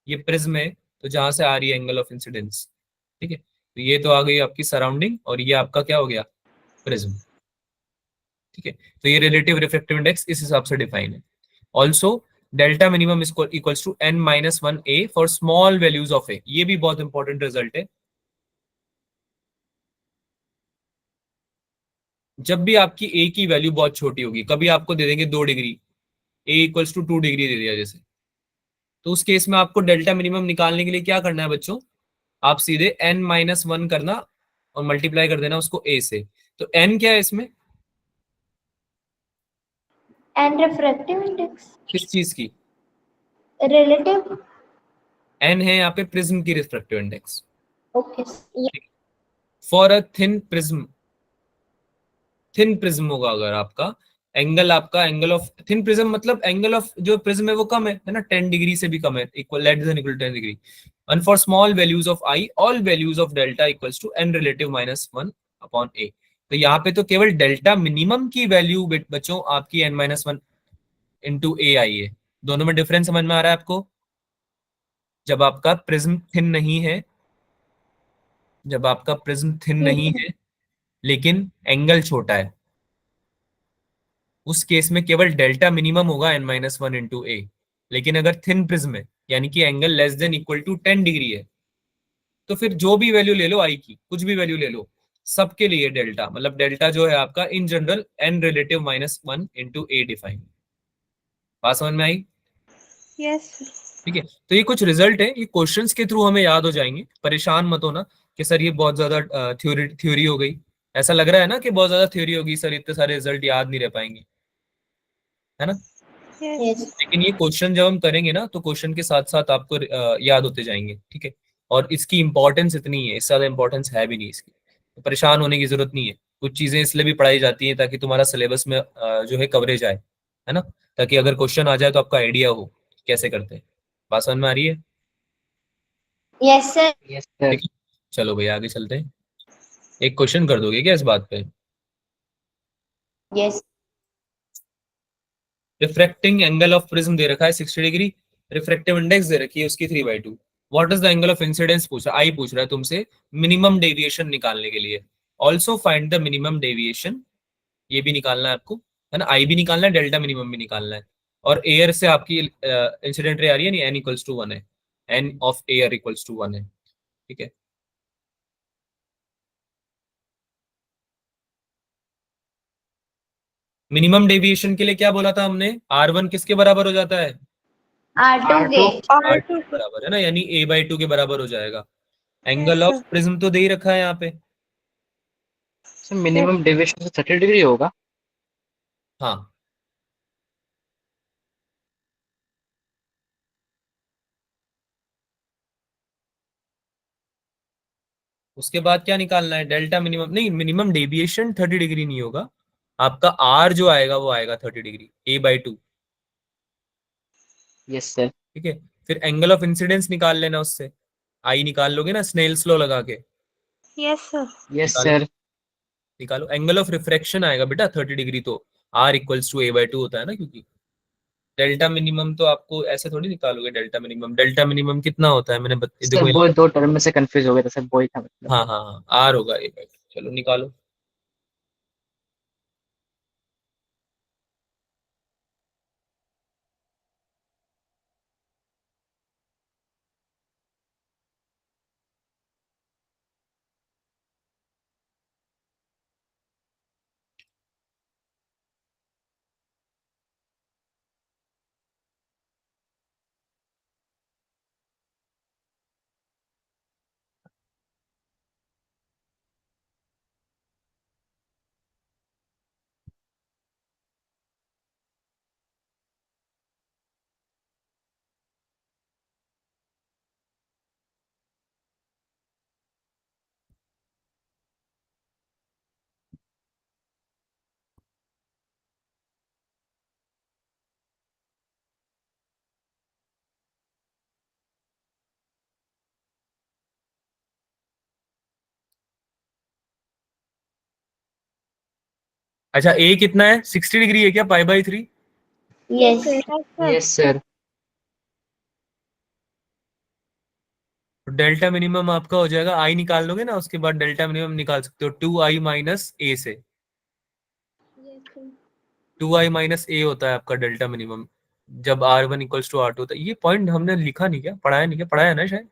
ये प्रिज्म है तो जहां से आ रही है एंगल ऑफ इंसिडेंस। ठीक है, तो ये तो आ गई आपकी सराउंडिंग और ये आपका क्या हो गया, प्रिज्म। ठीक है, तो ये रिलेटिव रिफ्रैक्टिव इंडेक्स इस हिसाब से डिफाइन है। Also delta minimum equals to n minus one A for small values of A. ये भी बहुत इंपॉर्टेंट रिजल्ट है। जब भी आपकी ए की वैल्यू बहुत छोटी होगी, कभी आपको दे देंगे 2 degree, A equals to 2 degree दे दिया जैसे, तो उस केस में आपको डेल्टा मिनिमम निकालने के लिए क्या करना है बच्चों, आप सीधे n माइनस वन करना और मल्टीप्लाई कर देना उसको a से। तो n क्या है इसमें, एंड रिफ्रैक्टिव इंडेक्स। किस चीज की, रिलेटिव। n है यहाँ पे प्रिज्म की refractive index. Okay. For a thin prism, thin prism होगा अगर आपका एंगल ऑफ थिन प्रिज्म मतलब एंगल ऑफ जो प्रिज्म है वो कम है ना, 10 डिग्री से भी कम है, equal less than equal 10 degree. And for small values of I all values of delta equals to n relative minus one upon A. तो यहाँ पे तो केवल डेल्टा मिनिमम की वैल्यू बच्चों आपकी n माइनस वन इंटू ए आई है। दोनों में डिफरेंस समझ में आ रहा है आपको, जब आपका प्रिज्म थिन नहीं है, जब आपका प्रिज्म थिन नहीं है लेकिन एंगल छोटा है, उस केस में केवल डेल्टा मिनिमम होगा n minus one into A. लेकिन अगर थिन प्रिज्म है यानी कि angle less than equal to 10 degree है, तो फिर जो भी वैल्यू ले लो आई की, कुछ भी वैल्यू ले लो, सबके लिए डेल्टा, मतलब डेल्टा जो है आपका in general n relative minus one into A define. बात समझ में आई। Yes, sir. ठीक है, तो ये कुछ रिजल्ट है, ये क्वेश्चंस के थ्रू हमें याद हो जाएंगे, परेशान मत होना कि सर ये बहुत ज्यादा थ्योरी हो गई। ऐसा लग रहा है ना कि बहुत ज्यादा थ्योरी होगी सर, इतने सारे रिजल्ट याद नहीं रह पाएंगे, है ना। Yes. यस। लेकिन ये क्वेश्चन जब हम करेंगे ना तो क्वेश्चन के साथ साथ आपको याद होते जाएंगे। ठीक है, और इसकी इंपॉर्टेंस इतनी है, इससे ज्यादा इंपॉर्टेंस है भी नहीं इसकी, तो परेशान होने की जरूरत नहीं है। कुछ चीजें इसलिए भी पढ़ाई जाती हैं ताकि तुम्हारा सिलेबस में जो है कवरेज आए, है ना, ताकि अगर क्वेश्चन आ जाए तो आपका आइडिया हो कि कैसे करते हैं। बात समझ में आ रही है। Yes sir. Yes sir. ठीक है, चलो भैया आगे चलते हैं। एक क्वेश्चन कर दोगे क्या इस बात पे, yes. Refracting angle of prism दे रखा है 60 डिग्री, रिफ्रैक्टिव इंडेक्स दे रखी है उसकी 3/2। What is the angle of incidence पूछा, आई पूछ रहा है तुमसे मिनिमम डेविएशन निकालने के लिए। Also find the minimum deviation, ये भी निकालना है आपको, है ना, आई भी निकालना है, डेल्टा मिनिमम भी निकालना है। और एयर से आपकी इंसिडेंट रे आ रही है नहीं, एन इक्वल्स टू वन है, n of air equals to one है। ठीक है, मिनिमम डेविएशन के लिए क्या बोला था हमने, R1 किसके बराबर हो जाता है, R2 के। R2 के बराबर है ना, यानी a/2 के बराबर हो जाएगा। एंगल Yes, ऑफ प्रिज्म तो दे ही रखा है यहाँ पे। सर मिनिमम डेविएशन से 30 डिग्री होगा। हाँ, उसके बाद क्या निकालना है, डेल्टा मिनिमम, नहीं मिनिमम डेविएशन 30 डिग्री नहीं होगा, आपका R जो आएगा वो आएगा 30 डिग्री, a/2। Yes sir. ठीक है, फिर एंगल ऑफ इंसिडेंस निकाल लेना उससे, आई निकाल लोगे ना स्नेल्स लॉ लगा के, yes, sir. यस निकालो सर। निकालो। एंगल ऑफ रिफ्रैक्शन आएगा बेटा 30 डिग्री, तो R इक्वल्स टू a/2 होता है ना, क्योंकि डेल्टा मिनिमम तो आपको ऐसे थोड़ी निकालोगे, डेल्टा मिनिमम, डेल्टा मिनिमम कितना होता है, सर देखो वो दो टर्म में से कंफ्यूज हो गया था सर, वो ही था मतलब। हाँ हाँ हाँ, R होगा a/2, चलो निकालो। अच्छा, a कितना है, 60 डिग्री है क्या, π/3? Yes. Yes, sir. Yes sir. तो डेल्टा मिनिमम आपका हो जाएगा, आई निकाल लोगे ना, उसके बाद डेल्टा मिनिमम निकाल सकते हो 2i माइनस ए से। Yes, sir. 2i माइनस ए होता है आपका डेल्टा मिनिमम, जब R1 इक्वल्स टू R2 होता है। ये पॉइंट हमने लिखा नहीं क्या, पढ़ाया नहीं क्या, पढ़ाया ना शायद।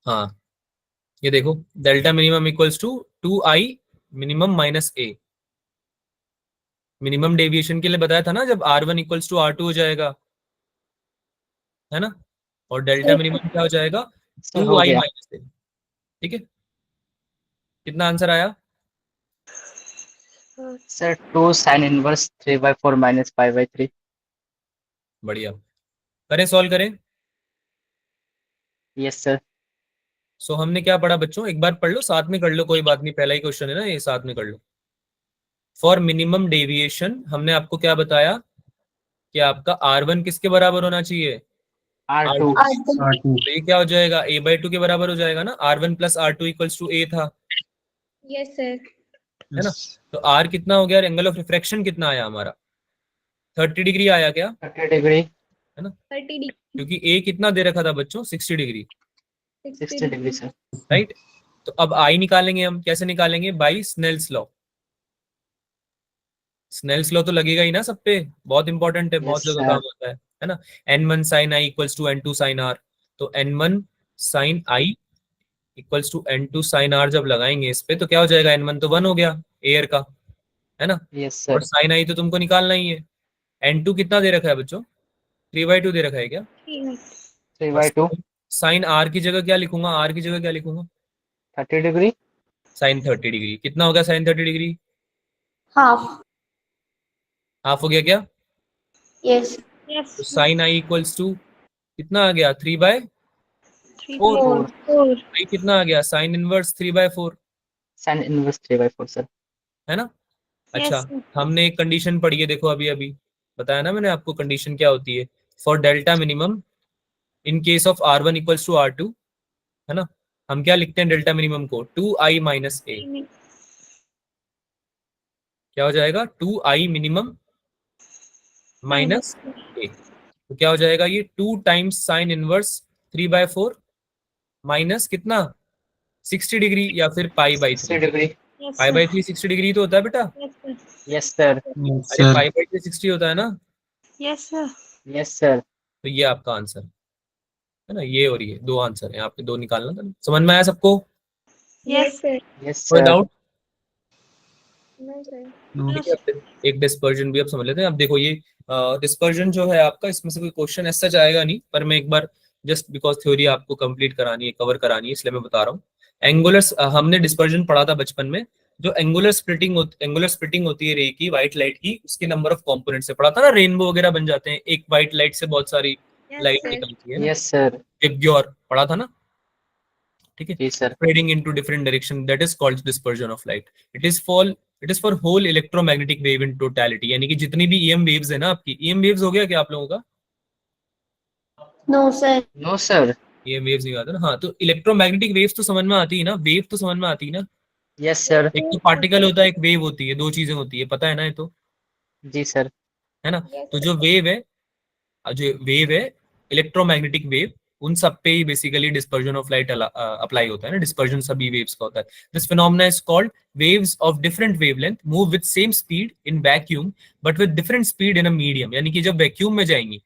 हाँ, ये देखो, delta minimum equals to 2i minimum minus A. Minimum deviation के लिए बताया था ना, जब R1 इक्वल्स टू R2 हो जाएगा, है ना, और डेल्टा मिनिमम क्या हो जाएगा, सर हो 2i गया। माइनस ए। ठीक है, कितना आंसर आया, सर 2 साइन इनवर्स 3/4 माइनस π/3। बढ़िया। करें, सॉल्व करें। Yes sir. सो हमने क्या पढ़ा बच्चों, एक बार पढ़ लो, साथ में कर लो, कोई बात नहीं, पहला ही क्वेश्चन है ना ये, साथ में कर लो। फॉर मिनिमम डेविएशन हमने आपको क्या बताया, कि आपका R1 किसके बराबर होना चाहिए, R2। R2। R2। तो ये क्या हो जाएगा, a/2 के बराबर हो जाएगा ना, R1 plus R2 equals to a था, Yes, sir. है ना। तो R कितना हो गया, एंगल ऑफ रिफ्रैक्शन कितना आया हमारा, 30 डिग्री आया क्या, 30 डिग्री। है ना, 30 degree, क्योंकि a कितना दे रखा था बच्चों, 60 डिग्री, 60 डिग्री सर। राइट। तो अब I निकालेंगे हम, कैसे निकालेंगे, by Snell's law. Snell's law तो लगेगा ही ना सब पे, बहुत इंपॉर्टेंट है, बहुत यस जगह काम सर। होता है ना। n1 sin i equals to n2 sin r, तो n1 sin i equals to n2 sin r जब लगाएंगे इस पे, तो क्या हो जाएगा, n1 तो 1 हो गया एयर का, है ना, यस और सर। sin i तो तुमको निकालना ही है। n2 कितना दे रखा है बच्चों, 3/2 दे रखा है क्या, 3/2। साइन r की जगह क्या लिखूंगा, r की जगह क्या लिखूंगा, 30 डिग्री। साइन 30 डिग्री, कितना हो गया साइन 30 डिग्री, हाफ। हाफ हो गया क्या, यस। yes, तो साइन i इक्वल्स टू कितना आ गया, 3/4। 3/4, 4. i कितना आ गया, sine inverse 3/4, sign inverse 3/4 sir. है ना। अच्छा, Yes, sir. हमने एक कंडीशन पढ़ी है, देखो अभी अभी बताया ना मैंने आपको, कंडीशन क्या होती है, for delta minimum in case of R1 equals to R2, है ना, हम क्या लिखते हैं डेल्टा मिनिमम को, 2i माइनस ए, क्या हो जाएगा, 2i मिनिमम माइनस ए, तो क्या हो जाएगा ये, 2 टाइम्स साइन इनवर्स 3/4 माइनस कितना, 60 डिग्री, या फिर π/3। 60 डिग्री। Yes, sir. π/3 60 डिग्री तो होता है बेटा, Yes, sir. Yes sir. अरे π/3 60 होता है ना, Yes, sir. Yes sir. तो ये आपका आंसर। है ना, ये और ये दो आंसर है आपके, दो निकालना था। समझ में आया सबको? Yes, sir. यस कोई सर। डाउट? No, sir. ठीक है, फिर एक डिस्पर्जन भी अब समझ लेते हैं। अब देखो ये डिस्पर्जन जो है आपका, इसमें से कोई क्वेश्चन ऐसा आएगा नहीं, पर मैं एक बार जस्ट बिकॉज थ्योरी आपको कंप्लीट करानी है, कवर करानी है, इसलिए मैं बता रहा हूँ। एंगुलर हमने डिस्पर्जन पढ़ा था बचपन में, जो एंगुलर स्प्लिटिंग होती है रे की, व्हाइट लाइट की, उसके नंबर ऑफ कंपोनेंट से पढ़ा था ना, रेनबो वगैरह बन जाते हैं एक व्हाइट लाइट से, बहुत सारी Yes, लाइट sir. निकलती है ना, यस सर। विबग्योर पढ़ा था ना, ठीक है। जी sir. Spreading into different direction, that is called dispersion of light. It is for whole electromagnetic wave in totality, यानी कि जितनी भी EM waves है ना आपकी, EM waves हो गया क्या आप लोगों का? No sir. No sir. EM waves नहीं आता ना, हाँ, तो इलेक्ट्रोमैग्नेटिक वेव्स तो समझ में आती है ना, वेव तो समझ में आती है ना। Yes sir. एक तो पार्टिकल होता है, एक वेव होती है, दो चीजें होती है, पता है ना ये तो, जी सर। है ना। Yes, तो sir. जो वेव है, इलेक्ट्रोमैग्नेटिक वेव, उन सब पे ही basically dispersion of light apply होता है ना, डिस्पर्जन सभी वेव्स का होता है। This phenomena is called waves of different wavelength move with same speed in vacuum but with different speed in a medium, यानी कि जब वैक्यूम में जाएंगी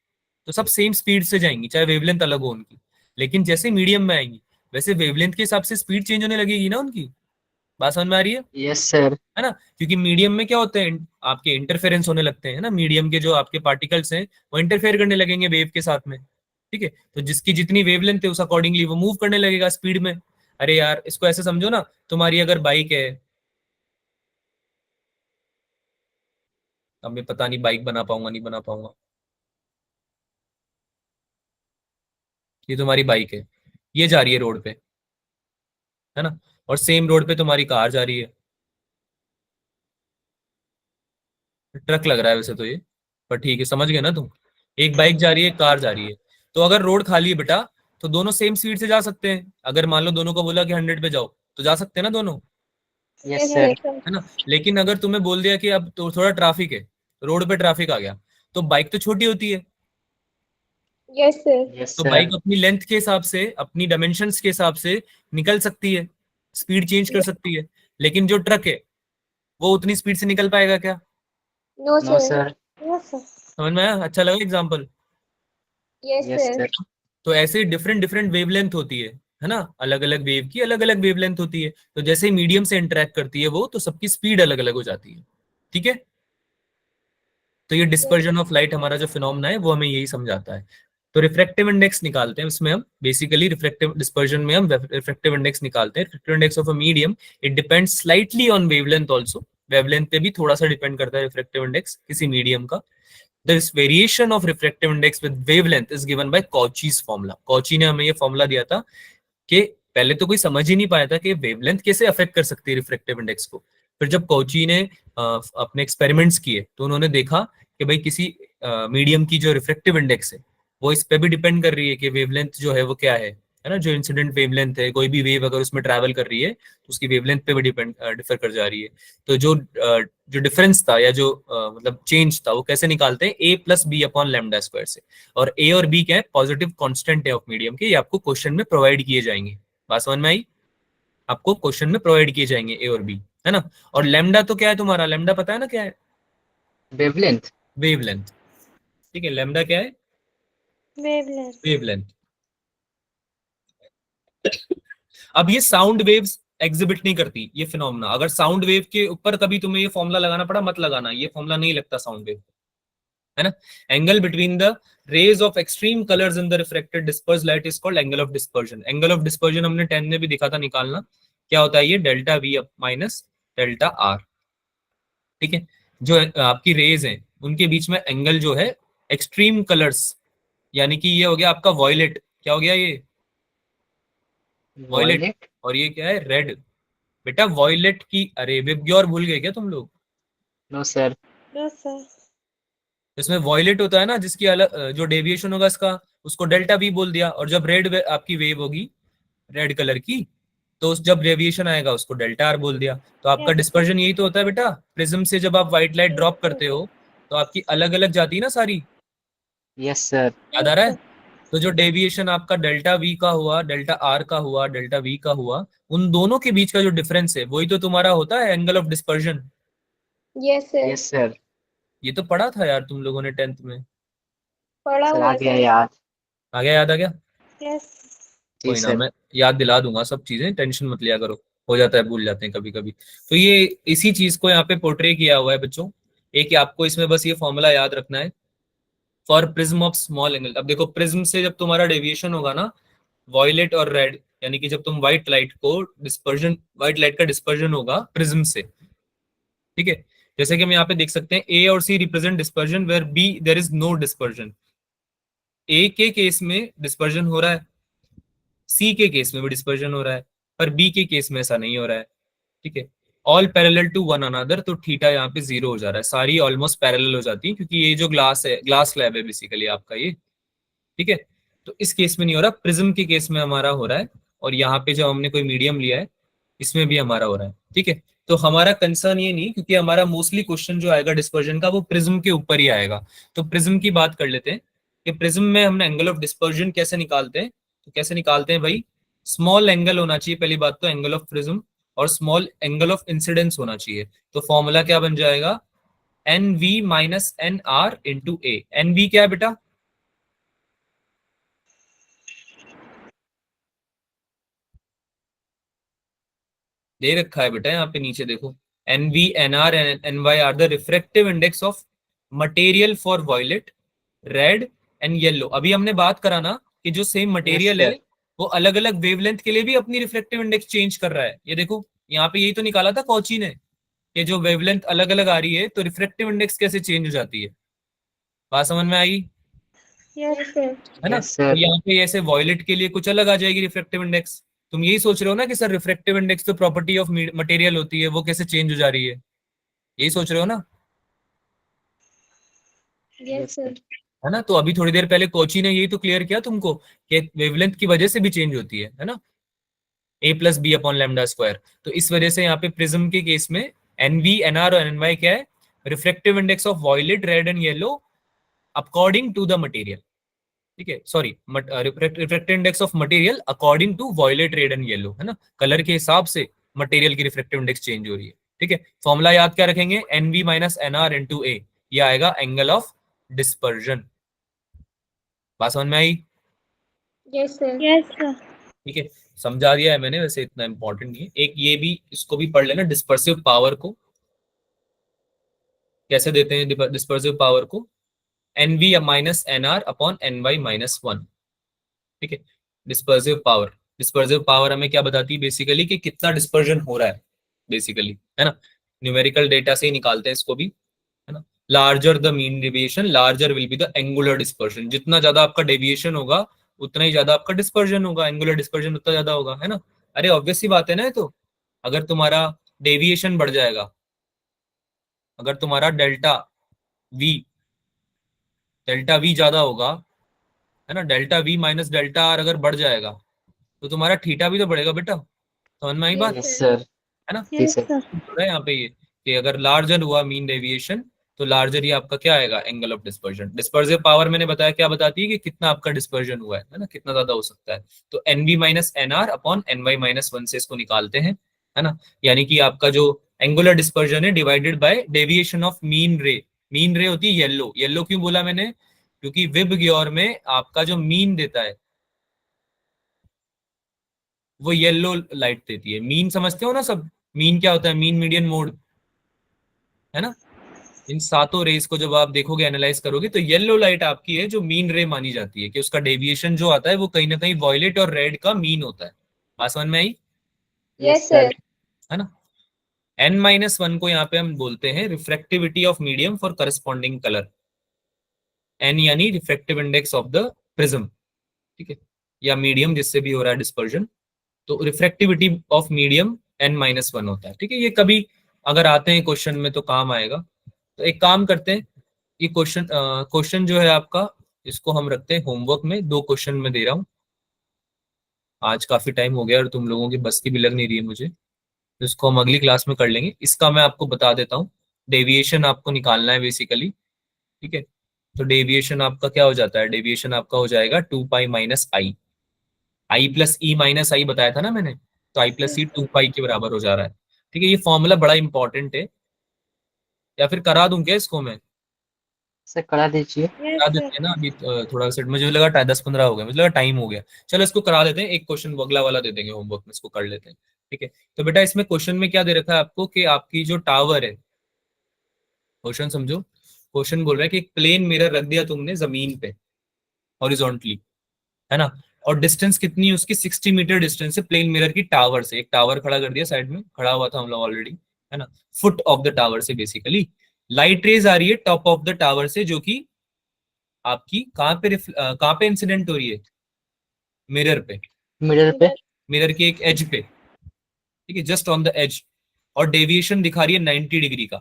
तो सब सेम स्पीड से जाएंगी, चाहे वेवलेंथ अलग हो उनकी, लेकिन जैसे मीडियम में आएंगी वैसे वेवलेंथ के हिसाब से स्पीड चेंज होने लगेगी ना उनकी। बात समझ में आ रही यस सर। है ना, क्योंकि मीडियम में क्या होते हैं, आपके इंटरफेरेंस होने लगते हैं ना, मीडियम के जो आपके पार्टिकल्स हैं वो इंटरफेयर करने लगेंगे वेव के साथ में, ठीक है। तो जिसकी जितनी वेवलेंथ है उस अकॉर्डिंगली वो मूव करने लगेगा स्पीड में। अरे यार इसको ऐसे समझो ना, तुम्हारी अगर बाइक है, अब मैं पता नहीं बाइक बना पाऊंगा नहीं बना पाऊंगा, ये तुम्हारी बाइक है, ये जा रही है रोड पे, है ना, और सेम रोड पे तुम्हारी कार जा रही है, ट्रक लग रहा है वैसे तो ये, पर ठीक है, समझ गए ना तुम। एक बाइक जा रही है, कार जा रही है, तो अगर रोड खाली है बेटा तो दोनों सेम स्पीड से जा सकते हैं। अगर मान लो दोनों को बोला कि 100 पे जाओ तो जा सकते हैं ना दोनों, यस Yes, सर। sir. है ना। लेकिन अगर तुम्हें बोल दिया कि अब तो थोड़ा ट्रैफिक है, रोड पे ट्रैफिक आ गया, तो बाइक तो छोटी होती है, Yes, sir. यस तो सर। बाइक अपनी लेंथ के हिसाब से, अपनी डायमेंशंस के हिसाब से निकल सकती है, स्पीड चेंज कर सकती है। लेकिन जो ट्रक है वो उतनी स्पीड से निकल पाएगा क्या? No, no sir. Sir. Yes, sir. समझ में आया? अच्छा लगा example? Yes, yes sir. Sir. तो ऐसे डिफरेंट डिफरेंट वेवलेंथ होती है ना, अलग अलग वेव की अलग अलग वेवलेंथ होती है, तो जैसे ही मीडियम से इंटरेक्ट करती है वो, तो सबकी स्पीड अलग अलग हो जाती है, ठीक है। तो ये Yes. डिस्पर्जन ऑफ लाइट हमारा जो फिनोमेना है वो हमें यही समझाता है। तो रिफ्रैक्टिव इंडेक्स निकालते हैं इसमें हम, बेसिकली रिफ्रैक्टिव डिस्पर्जन में हम रिफ्रैक्टिव इंडेक्स निकालते हैं। Refractive index of a medium, it depends slightly on wavelength also, wavelength पे भी थोड़ा सा डिपेंड करता है रिफ्रैक्टिव इंडेक्स किसी मीडियम का। This variation of refractive index with wavelength is given by Cauchy's formula. Cauchy ने हमें ये फॉर्मूला दिया था कि पहले तो कोई समझ ही नहीं पाया था कि वेवलेंथ कैसे अफेक्ट कर सकती है रिफ्रैक्टिव इंडेक्स को। फिर जब कौची ने अपने एक्सपेरिमेंट्स किए तो उन्होंने देखा कि भाई किसी मीडियम की जो रिफ्रैक्टिव इंडेक्स है वो इस पे भी डिपेंड कर रही है कि वेवलेंथ जो है वो क्या है ना, जो इंसिडेंट वेवलेंथ है, कोई भी वेव अगर उसमें ट्रैवल कर रही है तो उसकी वेवलेंथ पे भी डिफर कर जा रही है। तो जो डिफरेंस था या जो मतलब चेंज था वो कैसे निकालते हैं, A plus B upon lambda square से। और ए और बी क्या है, पॉजिटिव कांस्टेंट है ऑफ मीडियम के, ये आपको क्वेश्चन में प्रोवाइड किए जाएंगे। बात समझ में आई? आपको क्वेश्चन में प्रोवाइड किए जाएंगे ए और बी, है ना। और लैम्डा तो क्या है तुम्हारा, लैम्डा पता है ना क्या है? वेवलेंथ। वेवलेंथ, ठीक है। लैम्डा क्या है? Wavelength. वेवलेंथ। अब ये साउंड वेव्स एग्जिबिट नहीं करती ये फिनोमेना। अगर साउंड वेव के ऊपर कभी तुम्हें ये फॉर्मूला लगाना पड़ा, मत लगाना, ये फॉर्मूला नहीं लगता साउंड वेव, है ना। Angle between the rays of extreme colours in the refracted disperse light is called angle of dispersion. Angle of dispersion हमने 10 में भी दिखा था निकालना, क्या होता है ये, delta we minus delta R, ठीक है। जो आपकी रेज हैं उनके बीच में एंगल जो है एक्सट्रीम कलर्स, यानी कि ये हो गया आपका वॉयलेट, क्या हो गया ये, वॉयलेट, वॉयलेट। और ये क्या है, रेड। बेटा वॉयलेट की, अरे विबग्योर भूल गए क्या तुम लोग? No sir. No, sir. इसमें वॉयलेट होता है ना, जिसकी अलग जो डेविएशन होगा इसका, उसको डेल्टा वी बोल दिया। और जब रेड आपकी वेव होगी रेड कलर की, तो जब डेविएशन आएगा उसको डेल्टा आर बोल दिया। तो आपका Yes, sir. डिस्पर्जन यही तो होता है बेटा, प्रिज्म से जब आप व्हाइट लाइट ड्रॉप करते हो तो आपकी अलग अलग जाती है ना सारी, यस सर। याद आ रहा है? तो जो डेविएशन आपका डेल्टा वी का हुआ, डेल्टा आर का हुआ, डेल्टा वी का हुआ, उन दोनों के बीच का जो डिफरेंस है वही तो तुम्हारा होता है angle of dispersion. Yes, sir. Yes sir. ये तो पढ़ा था यार तुम लोगों ने 10th में। पढ़ा सर हुआ आ है गया सर. याद। आ गया, याद आ गया। Yes. जी कोई ना, सर। मैं याद दिला दूंगा सब चीजें, टेंशन मत लिया करो, हो जाता है, भूल जाते हैं कभी कभी। तो ये इसी चीज को यहाँ पे पोर्ट्रे किया हुआ है बच्चों। एक आपको इसमें बस ये फॉर्मूला याद रखना है for prism of small angle. अब देखो प्रिज्म से जब तुम्हारा डेविएशन होगा ना, वॉयलेट और रेड, यानी कि जब तुम व्हाइट लाइट को डिस्पर्जन, व्हाइट लाइट का डिस्पर्जन होगा प्रिज्म से, ठीक है। जैसे कि हम यहाँ पे देख सकते हैं ए और C represent dispersion where B there is no dispersion. A के केस में डिस्पर्जन हो रहा है, सी के केस में भी डिस्पर्जन हो रहा है, पर बी के केस में ऐसा नहीं हो रहा है, ठीक है। All parallel to one another, तो थीटा यहाँ पे 0 हो जा रहा है, सारी ऑलमोस्ट पैरेलल हो जाती है, क्योंकि ये जो ग्लास है, ग्लास स्लैब है बेसिकली आपका ये, ठीक है। तो इस केस में नहीं हो रहा, प्रिज्म के केस में हमारा हो रहा है, और यहाँ पे जब हमने कोई मीडियम लिया है इसमें भी हमारा हो रहा है, ठीक है। तो हमारा कंसर्न ये नहीं, क्योंकि हमारा मोस्टली क्वेश्चन जो आएगा डिस्पर्जन का वो प्रिज्म के ऊपर ही आएगा। तो प्रिज्म की बात कर लेते हैं कि प्रिज्म में हमने एंगल ऑफ डिस्पर्जन कैसे निकालते हैं। तो कैसे निकालते हैं भाई, स्मॉल एंगल होना चाहिए पहली बात तो एंगल ऑफ प्रिज्म, और स्मॉल एंगल ऑफ इंसिडेंस होना चाहिए। तो फॉर्मूला क्या बन जाएगा, N V minus N R into A. N V क्या है बेटा, दे रखा है बेटा यहाँ पे नीचे देखो, n V n R and n Y are the refractive index of material for violet, red and yellow. अभी हमने बात करा ना कि जो सेम मटेरियल है sir. वो अलग अलग वेवलेंथ के लिए भी अपनी रिफ्लेक्टिव इंडेक्स चेंज कर रहा है। ये देखो यहाँ पे यही तो निकाला था कौची ने, कि जो वेवलेंथ अलग अलग आ रही है तो रिफ्लेक्टिव इंडेक्स कैसे चेंज हो जाती है। बात समझ में आई, Yes, sir. है ना। Yes, sir. तो यहाँ पे ऐसे वॉयलेट के लिए कुछ अलग आ जाएगी रिफ्लेक्टिव इंडेक्स। तुम यही सोच रहे हो ना कि सर रिफ्लेक्टिव इंडेक्स तो प्रॉपर्टी ऑफ मटेरियल होती है, वो कैसे चेंज हो जा रही है, यही सोच रहे हो ना, Yes, sir. है ना। तो अभी थोड़ी देर पहले कोची ने यही तो क्लियर किया तुमको कि वेवलेंथ की वजह से भी चेंज होती है ना, A plus B upon lambda square. तो इस वजह से यहाँ पे प्रिज्म के केस में एन वी एन आर और एन वाई क्या है, reflective index of violet, red and yellow according to the material, ठीक है। Sorry, reflective index of material according to violet, red and yellow, है ना। कलर के हिसाब से मटेरियल की रिफ्लेक्टिव इंडेक्स चेंज हो रही है, ठीक है। फॉर्मूला याद क्या रखेंगे, N V minus N R into A, ये आएगा एंगल ऑफ डिस्पर्जन। बात समझ में आई, Yes, sir. Yes, sir. ठीक है। समझा दिया है मैंने, वैसे इतना इंपॉर्टेंट नहीं है। एक ये भी, इसको भी पढ़ लेना, डिस्पर्सिव पावर को कैसे देते हैं, डिस्पर्सिव पावर को n V minus N R upon n Y minus one, ठीक है। डिस्पर्सिव पावर, डिस्पर्सिव पावर हमें क्या बताती है बेसिकली, कि कितना डिस्पर्जन हो रहा है बेसिकली, है ना। न्यूमेरिकल डेटा से ही निकालते हैं इसको भी, है ना। Larger the mean deviation larger will be the angular dispersion. जितना ज्यादा आपका डेविएशन होगा उतना ही ज्यादा आपका डिस्पर्जन होगा, एंगुलर डिस्पर्जन उतना ज्यादा होगा, है ना। अरे ऑब्वियस सी बात है ना। तो अगर तुम्हारा डेविएशन बढ़ जाएगा, अगर तुम्हारा डेल्टा वी ज्यादा होगा, है ना, delta we minus delta R अगर बढ़ जाएगा तो तुम्हारा थीटा भी तो बढ़ेगा बेटा। समझ में आई बात, Yes, sir. है ना। जी सर। हो रहा है यहाँ पे ये कि अगर लार्जर हुआ मीन डेविएशन तो लार्जर ही आपका क्या आएगा, angle of dispersion. Dispersive power मैंने बताया क्या बताती है, कि कितना आपका डिस्पर्जन हुआ है ना, कितना ज्यादा हो सकता है। तो n V minus N R upon n Y minus one से इसको निकालते हैं, है ना। यानी कि आपका जो एंगुलर डिस्पर्जन है divided by deviation of mean रे। मीन रे होती है येलो। येलो क्यों बोला मैंने, क्योंकि विब ग्योर में आपका जो मीन देता है वो येलो लाइट देती है। मीन समझते हो ना सब, मीन क्या होता है, मीन मीडियन मोड, है ना। इन सातों रेस को जब आप देखोगे, एनालाइज करोगे, तो येलो लाइट आपकी है जो मीन रे मानी जाती है, कि उसका डेविएशन जो आता है वो कहीं ना कहीं वॉयलेट और रेड का मीन होता है। बात समझ में आई, Yes, sir. है ना। n माइनस वन को यहाँ पे हम बोलते हैं refractivity of medium for corresponding colour, n यानी refractive index of the prism, ठीक है, या मीडियम जिससे भी हो रहा है डिस्पर्जन। तो refractivity of medium n minus one होता है, ठीक है। ये कभी अगर आते हैं क्वेश्चन में तो काम आएगा। तो एक काम करते हैं, ये क्वेश्चन जो है आपका, इसको हम रखते हैं होमवर्क में। 2 क्वेश्चन में दे रहा हूँ, आज काफी टाइम हो गया और तुम लोगों की बस की भी लग नहीं रही है मुझे, तो इसको हम अगली क्लास में कर लेंगे। इसका मैं आपको बता देता हूँ, डेविएशन आपको निकालना है बेसिकली, ठीक है। तो डेविएशन आपका क्या हो जाता है, डेविएशन आपका हो जाएगा 2 पाई माइनस आई, आई प्लस ई माइनस आई बताया था ना मैंने, तो आई प्लस ई 2 पाई के बराबर हो जा रहा है, ठीक है। ये फॉर्मूला बड़ा इंपॉर्टेंट है, या फिर करा दूं क्या इसको मैं, सर करा दीजिए। Yes, करा sir. देते हैं ना अभी, थोड़ा सा मुझे लगा 10-15 हो गया, मुझे लगा टाइम हो गया। चलो इसको करा देते हैं, एक क्वेश्चन अगला वाला दे देंगे होमवर्क में, इसको कर लेते हैं। ठीक है, तो बेटा इसमें क्वेश्चन में क्या दे रखा है आपको कि आपकी जो टावर है, क्वेश्चन समझो। क्वेश्चन बोल रहा है कि एक प्लेन मिरर रख दिया तुमने जमीन पे हॉरिजॉन्टली, है ना, और डिस्टेंस कितनी है उसकी, 60 मीटर डिस्टेंस है प्लेन मिरर की टावर से। एक टावर खड़ा कर दिया साइड में, खड़ा हुआ था हम लोग ऑलरेडी, है ना, फुट ऑफ द टावर से बेसिकली। लाइट रेज आ रही है टॉप ऑफ द टावर से, जो कि आपकी कहाँ पे इंसिडेंट हो रही है, मिरर पे, मिरर पे। मिरर के एक एज पे, ठीक है, जस्ट ऑन द एज। और डेविएशन दिखा रही है 90 डिग्री का,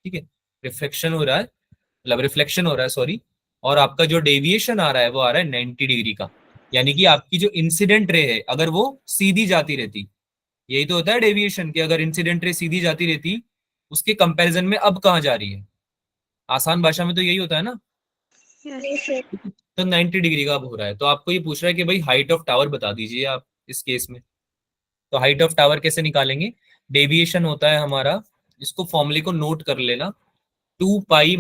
ठीक है, रिफ्लेक्शन हो रहा है, मतलब रिफ्लेक्शन हो रहा है सॉरी, और आपका जो डेविएशन आ रहा है वो आ रहा है 90 डिग्री का। यानी कि आपकी जो इंसिडेंट रे है अगर वो सीधी जाती रहती, यही तो होता है डेविएशन, कि अगर इंसिडेंट रे सीधी जाती रहती उसके कंपैरिजन में अब कहाँ जा रही है, आसान भाषा में तो यही होता है ना। Yes, sir. तो 90 डिग्री का अब हो रहा है, तो आपको ये पूछ रहा है कि भाई हाइट ऑफ टावर बता दीजिए आप इस केस में। तो हाइट ऑफ टावर कैसे निकालेंगे, डेविएशन होता है हमारा, इसको फॉर्मूले को नोट कर लेना, 2 पाई -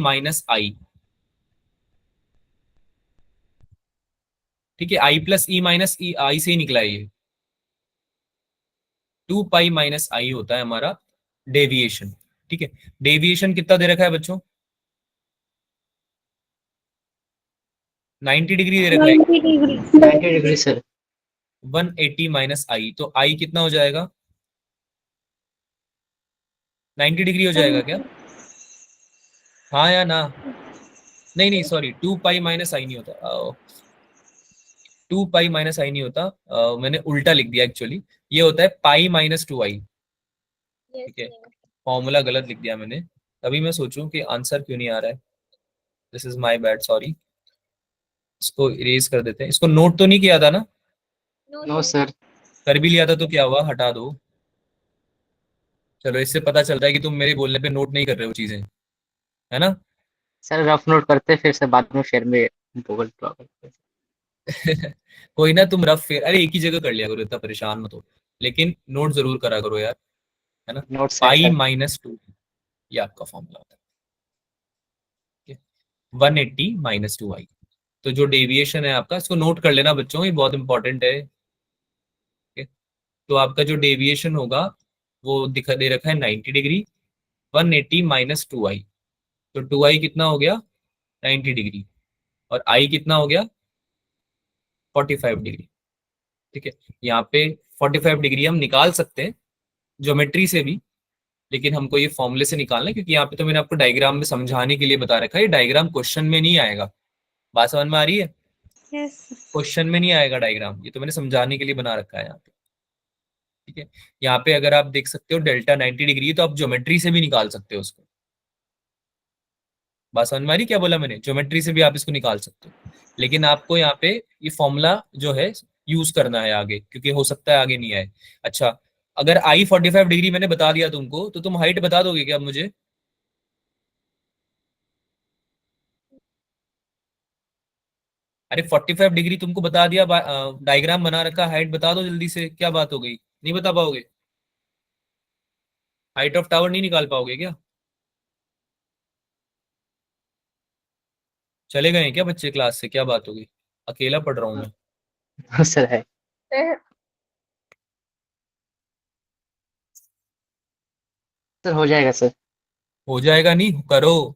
ठीक है, आई प्लस ई माइनस ई, आई से ही निकला है ये, 2 पाई - होता है हमारा डेविएशन। ठीक है, डेविएशन कितना दे रखा है बच्चों, 90 डिग्री दे रखा है, 90 degree. 90 degree sir. 180 - I, तो आई कितना हो जाएगा, 90 डिग्री हो जाएगा क्या, हाँ या ना, नहीं नहीं सॉरी, 2 पाई - I नहीं होता, 2 पाई - I नहीं होता, मैंने उल्टा लिख दिया एक्चुअली, ये होता है पाई - 2I। Yes, ठीक है, sir. फॉर्मूला गलत लिख दिया मैंने, तभी मैं सोचूं कि आंसर क्यों नहीं आ रहा है, this is my bad, sorry. इसको इरेज कर देते हैं, इसको नोट तो नहीं किया था ना, No, नो sir. सर। कर भी लिया था तो क्या हुआ, हटा दो। चलो इससे पता चलता है कि तुम मेरे बोलने पे नोट नहीं कर रहे हो चीजें, है ना। सर रफ नोट करते फिर से बाद में शेयर में गूगल ड्रॉ करते। कोई ना, तुम रफ फेर अरे एक ही जगह कर लिया करो, इतना परेशान मत हो, लेकिन नोट जरूर करा करो यार, है ना। नोट्स है पाई सर। - 2, ये आपका फॉर्मूला होता है, 180 - 2I। तो जो डेविएशन है आपका, इसको नोट कर लेना बच्चों, ये बहुत इंपॉर्टेंट है। ठीक है? तो आपका जो डेविएशन होगा वो दिखा दे रखा है 90 डिग्री, 180 - 2I, तो 2I कितना हो गया, 90 डिग्री, और I कितना हो गया, 45 डिग्री। ठीक है, यहाँ पे 45 डिग्री हम निकाल सकते हैं ज्योमेट्री से भी, लेकिन हमको ये फॉर्मूले से निकालना है, क्योंकि यहाँ पे तो मैंने आपको डायग्राम में समझाने के लिए बता रखा है, ये डायग्राम क्वेश्चन में नहीं आएगा। बात समझ में आ रही है, Yes, sir. क्वेश्चन में नहीं आएगा डायग्राम, ये तो मैंने समझाने के लिए बना रखा है यहाँ पे। ठीक है, यहाँ पे अगर आप देख सकते हो डेल्टा 90 डिग्री, तो आप ज्योमेट्री से भी निकाल सकते हो उसको। बात समझ में आ रही, क्या बोला मैंने, ज्योमेट्री से भी आप इसको निकाल सकते हो, लेकिन आपको यहाँ पे ये फॉर्मूला जो है यूज करना है आगे, क्योंकि हो सकता है आगे नहीं आए। अच्छा, अगर I 45 डिग्री मैंने बता दिया तुमको, तो तुम हाइट बता दोगे क्या मुझे, अरे 45 डिग्री तुमको बता दिया, डायग्राम बना रखा, हाइट बता दो जल्दी से, क्या बात हो गई, नहीं बता पाओगे, हाइट ऑफ टावर नहीं निकाल पाओगे क्या, चले गए हैं क्या बच्चे क्लास से, क्या बात हो गई, अकेला पढ़ रहा हूँ मैं। नो सर है। Sir. सर हो जाएगा सर। हो जाएगा नहीं, करो।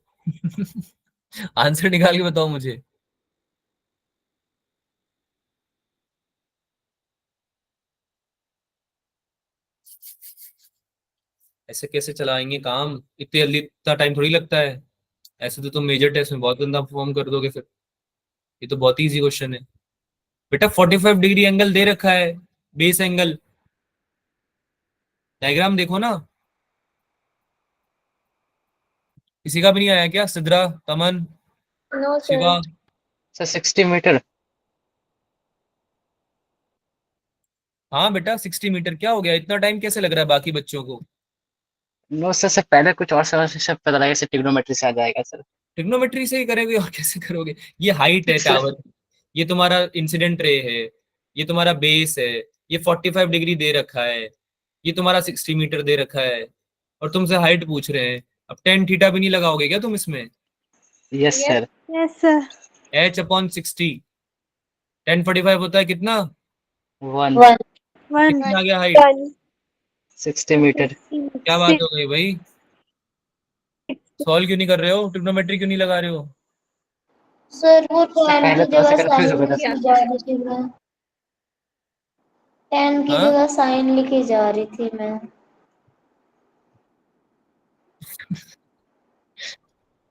आंसर निकाल के बताओ मुझे। ऐसे कैसे चलाएंगे काम, इतनी जल्दी, इतना टाइम थोड़ी लगता है, ऐसे तो तुम मेजर टेस्ट में बहुत गंदा परफॉर्म कर दोगे फिर, ये तो बहुत इजी क्वेश्चन है बेटा। 45 डिग्री एंगल दे रखा है, बेस एंगल, डायग्राम देखो ना। किसी का भी नहीं आया क्या, Sidra, Taman, No, Shiva, sir. Sir 60 metre. हाँ बेटा 60 मीटर, क्या हो गया, इतना टाइम कैसे लग रहा है बाकी बच्चों को, नो सर, सर पहले कुछ और सवाल से सब पता लगा, सर ट्रिग्नोमेट्री से आ जाएगा सर। ट्रिग्नोमेट्री से ही करेंगे और कैसे करोगे, ये हाइट है सर टावर, ये तुम्हारा इंसिडेंट रे है, ये तुम्हारा बेस है, ये 45 डिग्री दे रखा है, ये तुम्हारा 60 मीटर दे रखा है, और तुमसे हाइट पूछ रहे हैं, अब टेन थीटा भी नहीं लगाओगे क्या तुम इसमें, yes sir. Yes, sir. h/60 1045 होता है कितना? 1 1 One. कितना आ गया हाइट? 60 मीटर। क्या बात हो गई भाई, सॉल्व क्यों नहीं कर रहे हो, ट्रिग्नोमेट्री क्यों नहीं लगा रहे हो? सर वो 10 पहले की थोड़ा सा जगह कंफ्यूज हो साइन गया था लिखी जा रही थी मैं, 10 की हाँ जगह साइन लिखी जा रही थी मैं।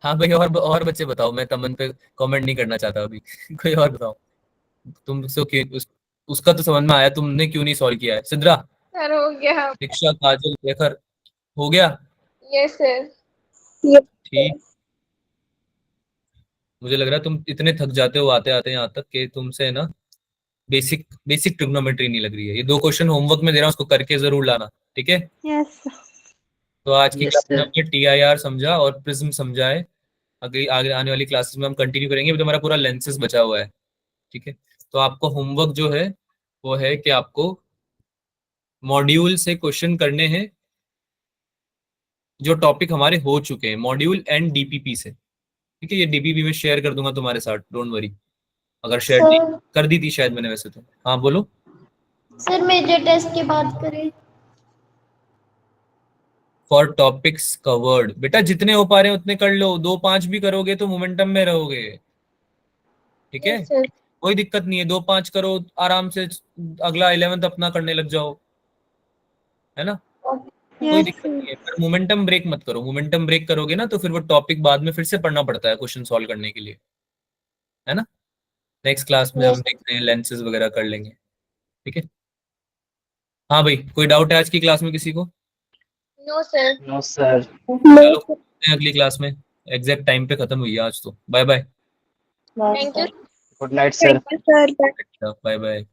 हाँ भाई, और बच्चे बताओ, मैं तमन पे कमेंट नहीं करना चाहता अभी। कोई और बताओ, तुम सो उसका तो समझ में आया, तुमने क्यों नहीं सॉल्व किया है? सिद्रा, Sir, हो गया। दीक्षा, काजल, शेखर, हो गया? Yes, sir. ठीक। मुझे लग रहा है तुम इतने थक जाते हो आते आते यहाँ तक कि तुमसे ना बेसिक बेसिक ट्रिग्नोमेट्री नहीं लग रही है। ये 2 क्वेश्चन होमवर्क में दे रहा हूँ, उसको करके जरूर लाना, ठीक है? Yes. तो आज की यस क्लास में सर। हमने TIR समझा और प्रिज्म समझा है। आगे आगे आने वाली क्लासेस में हम कंटिन्यू करेंगे। अभी तो हमारा पूरा लेंसेज बचा हुआ है, ठीक है? तो आपको होमवर्क जो है वो है कि आपको मॉड्यूल से क्वेश्चन करने हैं जो टॉपिक हमारे हो चुके हैं, मॉड्यूल एंड DPP से, ठीक है? ये DPP में शेयर कर दूंगा तुम्हारे साथ, डोंट वरी। अगर शेयर नहीं सर कर दी थी शायद मैंने वैसे तो। हाँ बोलो। सर मेजर टेस्ट की बात करें, फॉर टॉपिक्स कवर्ड, बेटा जितने हो पा रहे हैं उतने कर लो, 2-5 भी करोगे तो मोमेंटम में रहोगे, ठीक है? Yes, sir. कोई दिक्कत नहीं है, 2-5 करो आराम से, अगला 11th अपना करने लग जाओ, है ना? कोई Yes, दिक्कत sir. नहीं है, पर मोमेंटम ब्रेक मत करो। मोमेंटम ब्रेक करोगे ना तो फिर वो टॉपिक बाद में फिर से पढ़ना पड़ता है क्वेश्चन सॉल्व करने के लिए, है ना? नेक्स्ट क्लास में हम यस देखते हैं, लेंसेज वगैरह कर लेंगे, ठीक है? हाँ भाई, कोई डाउट है आज की क्लास में किसी को? No, sir. No sir. चलो मिलते हैं अगली क्लास में, एग्जैक्ट टाइम पे खत्म हुई है आज तो। Bye bye. Thank you. Good night sir. Thank you, sir. Bye. Bye bye.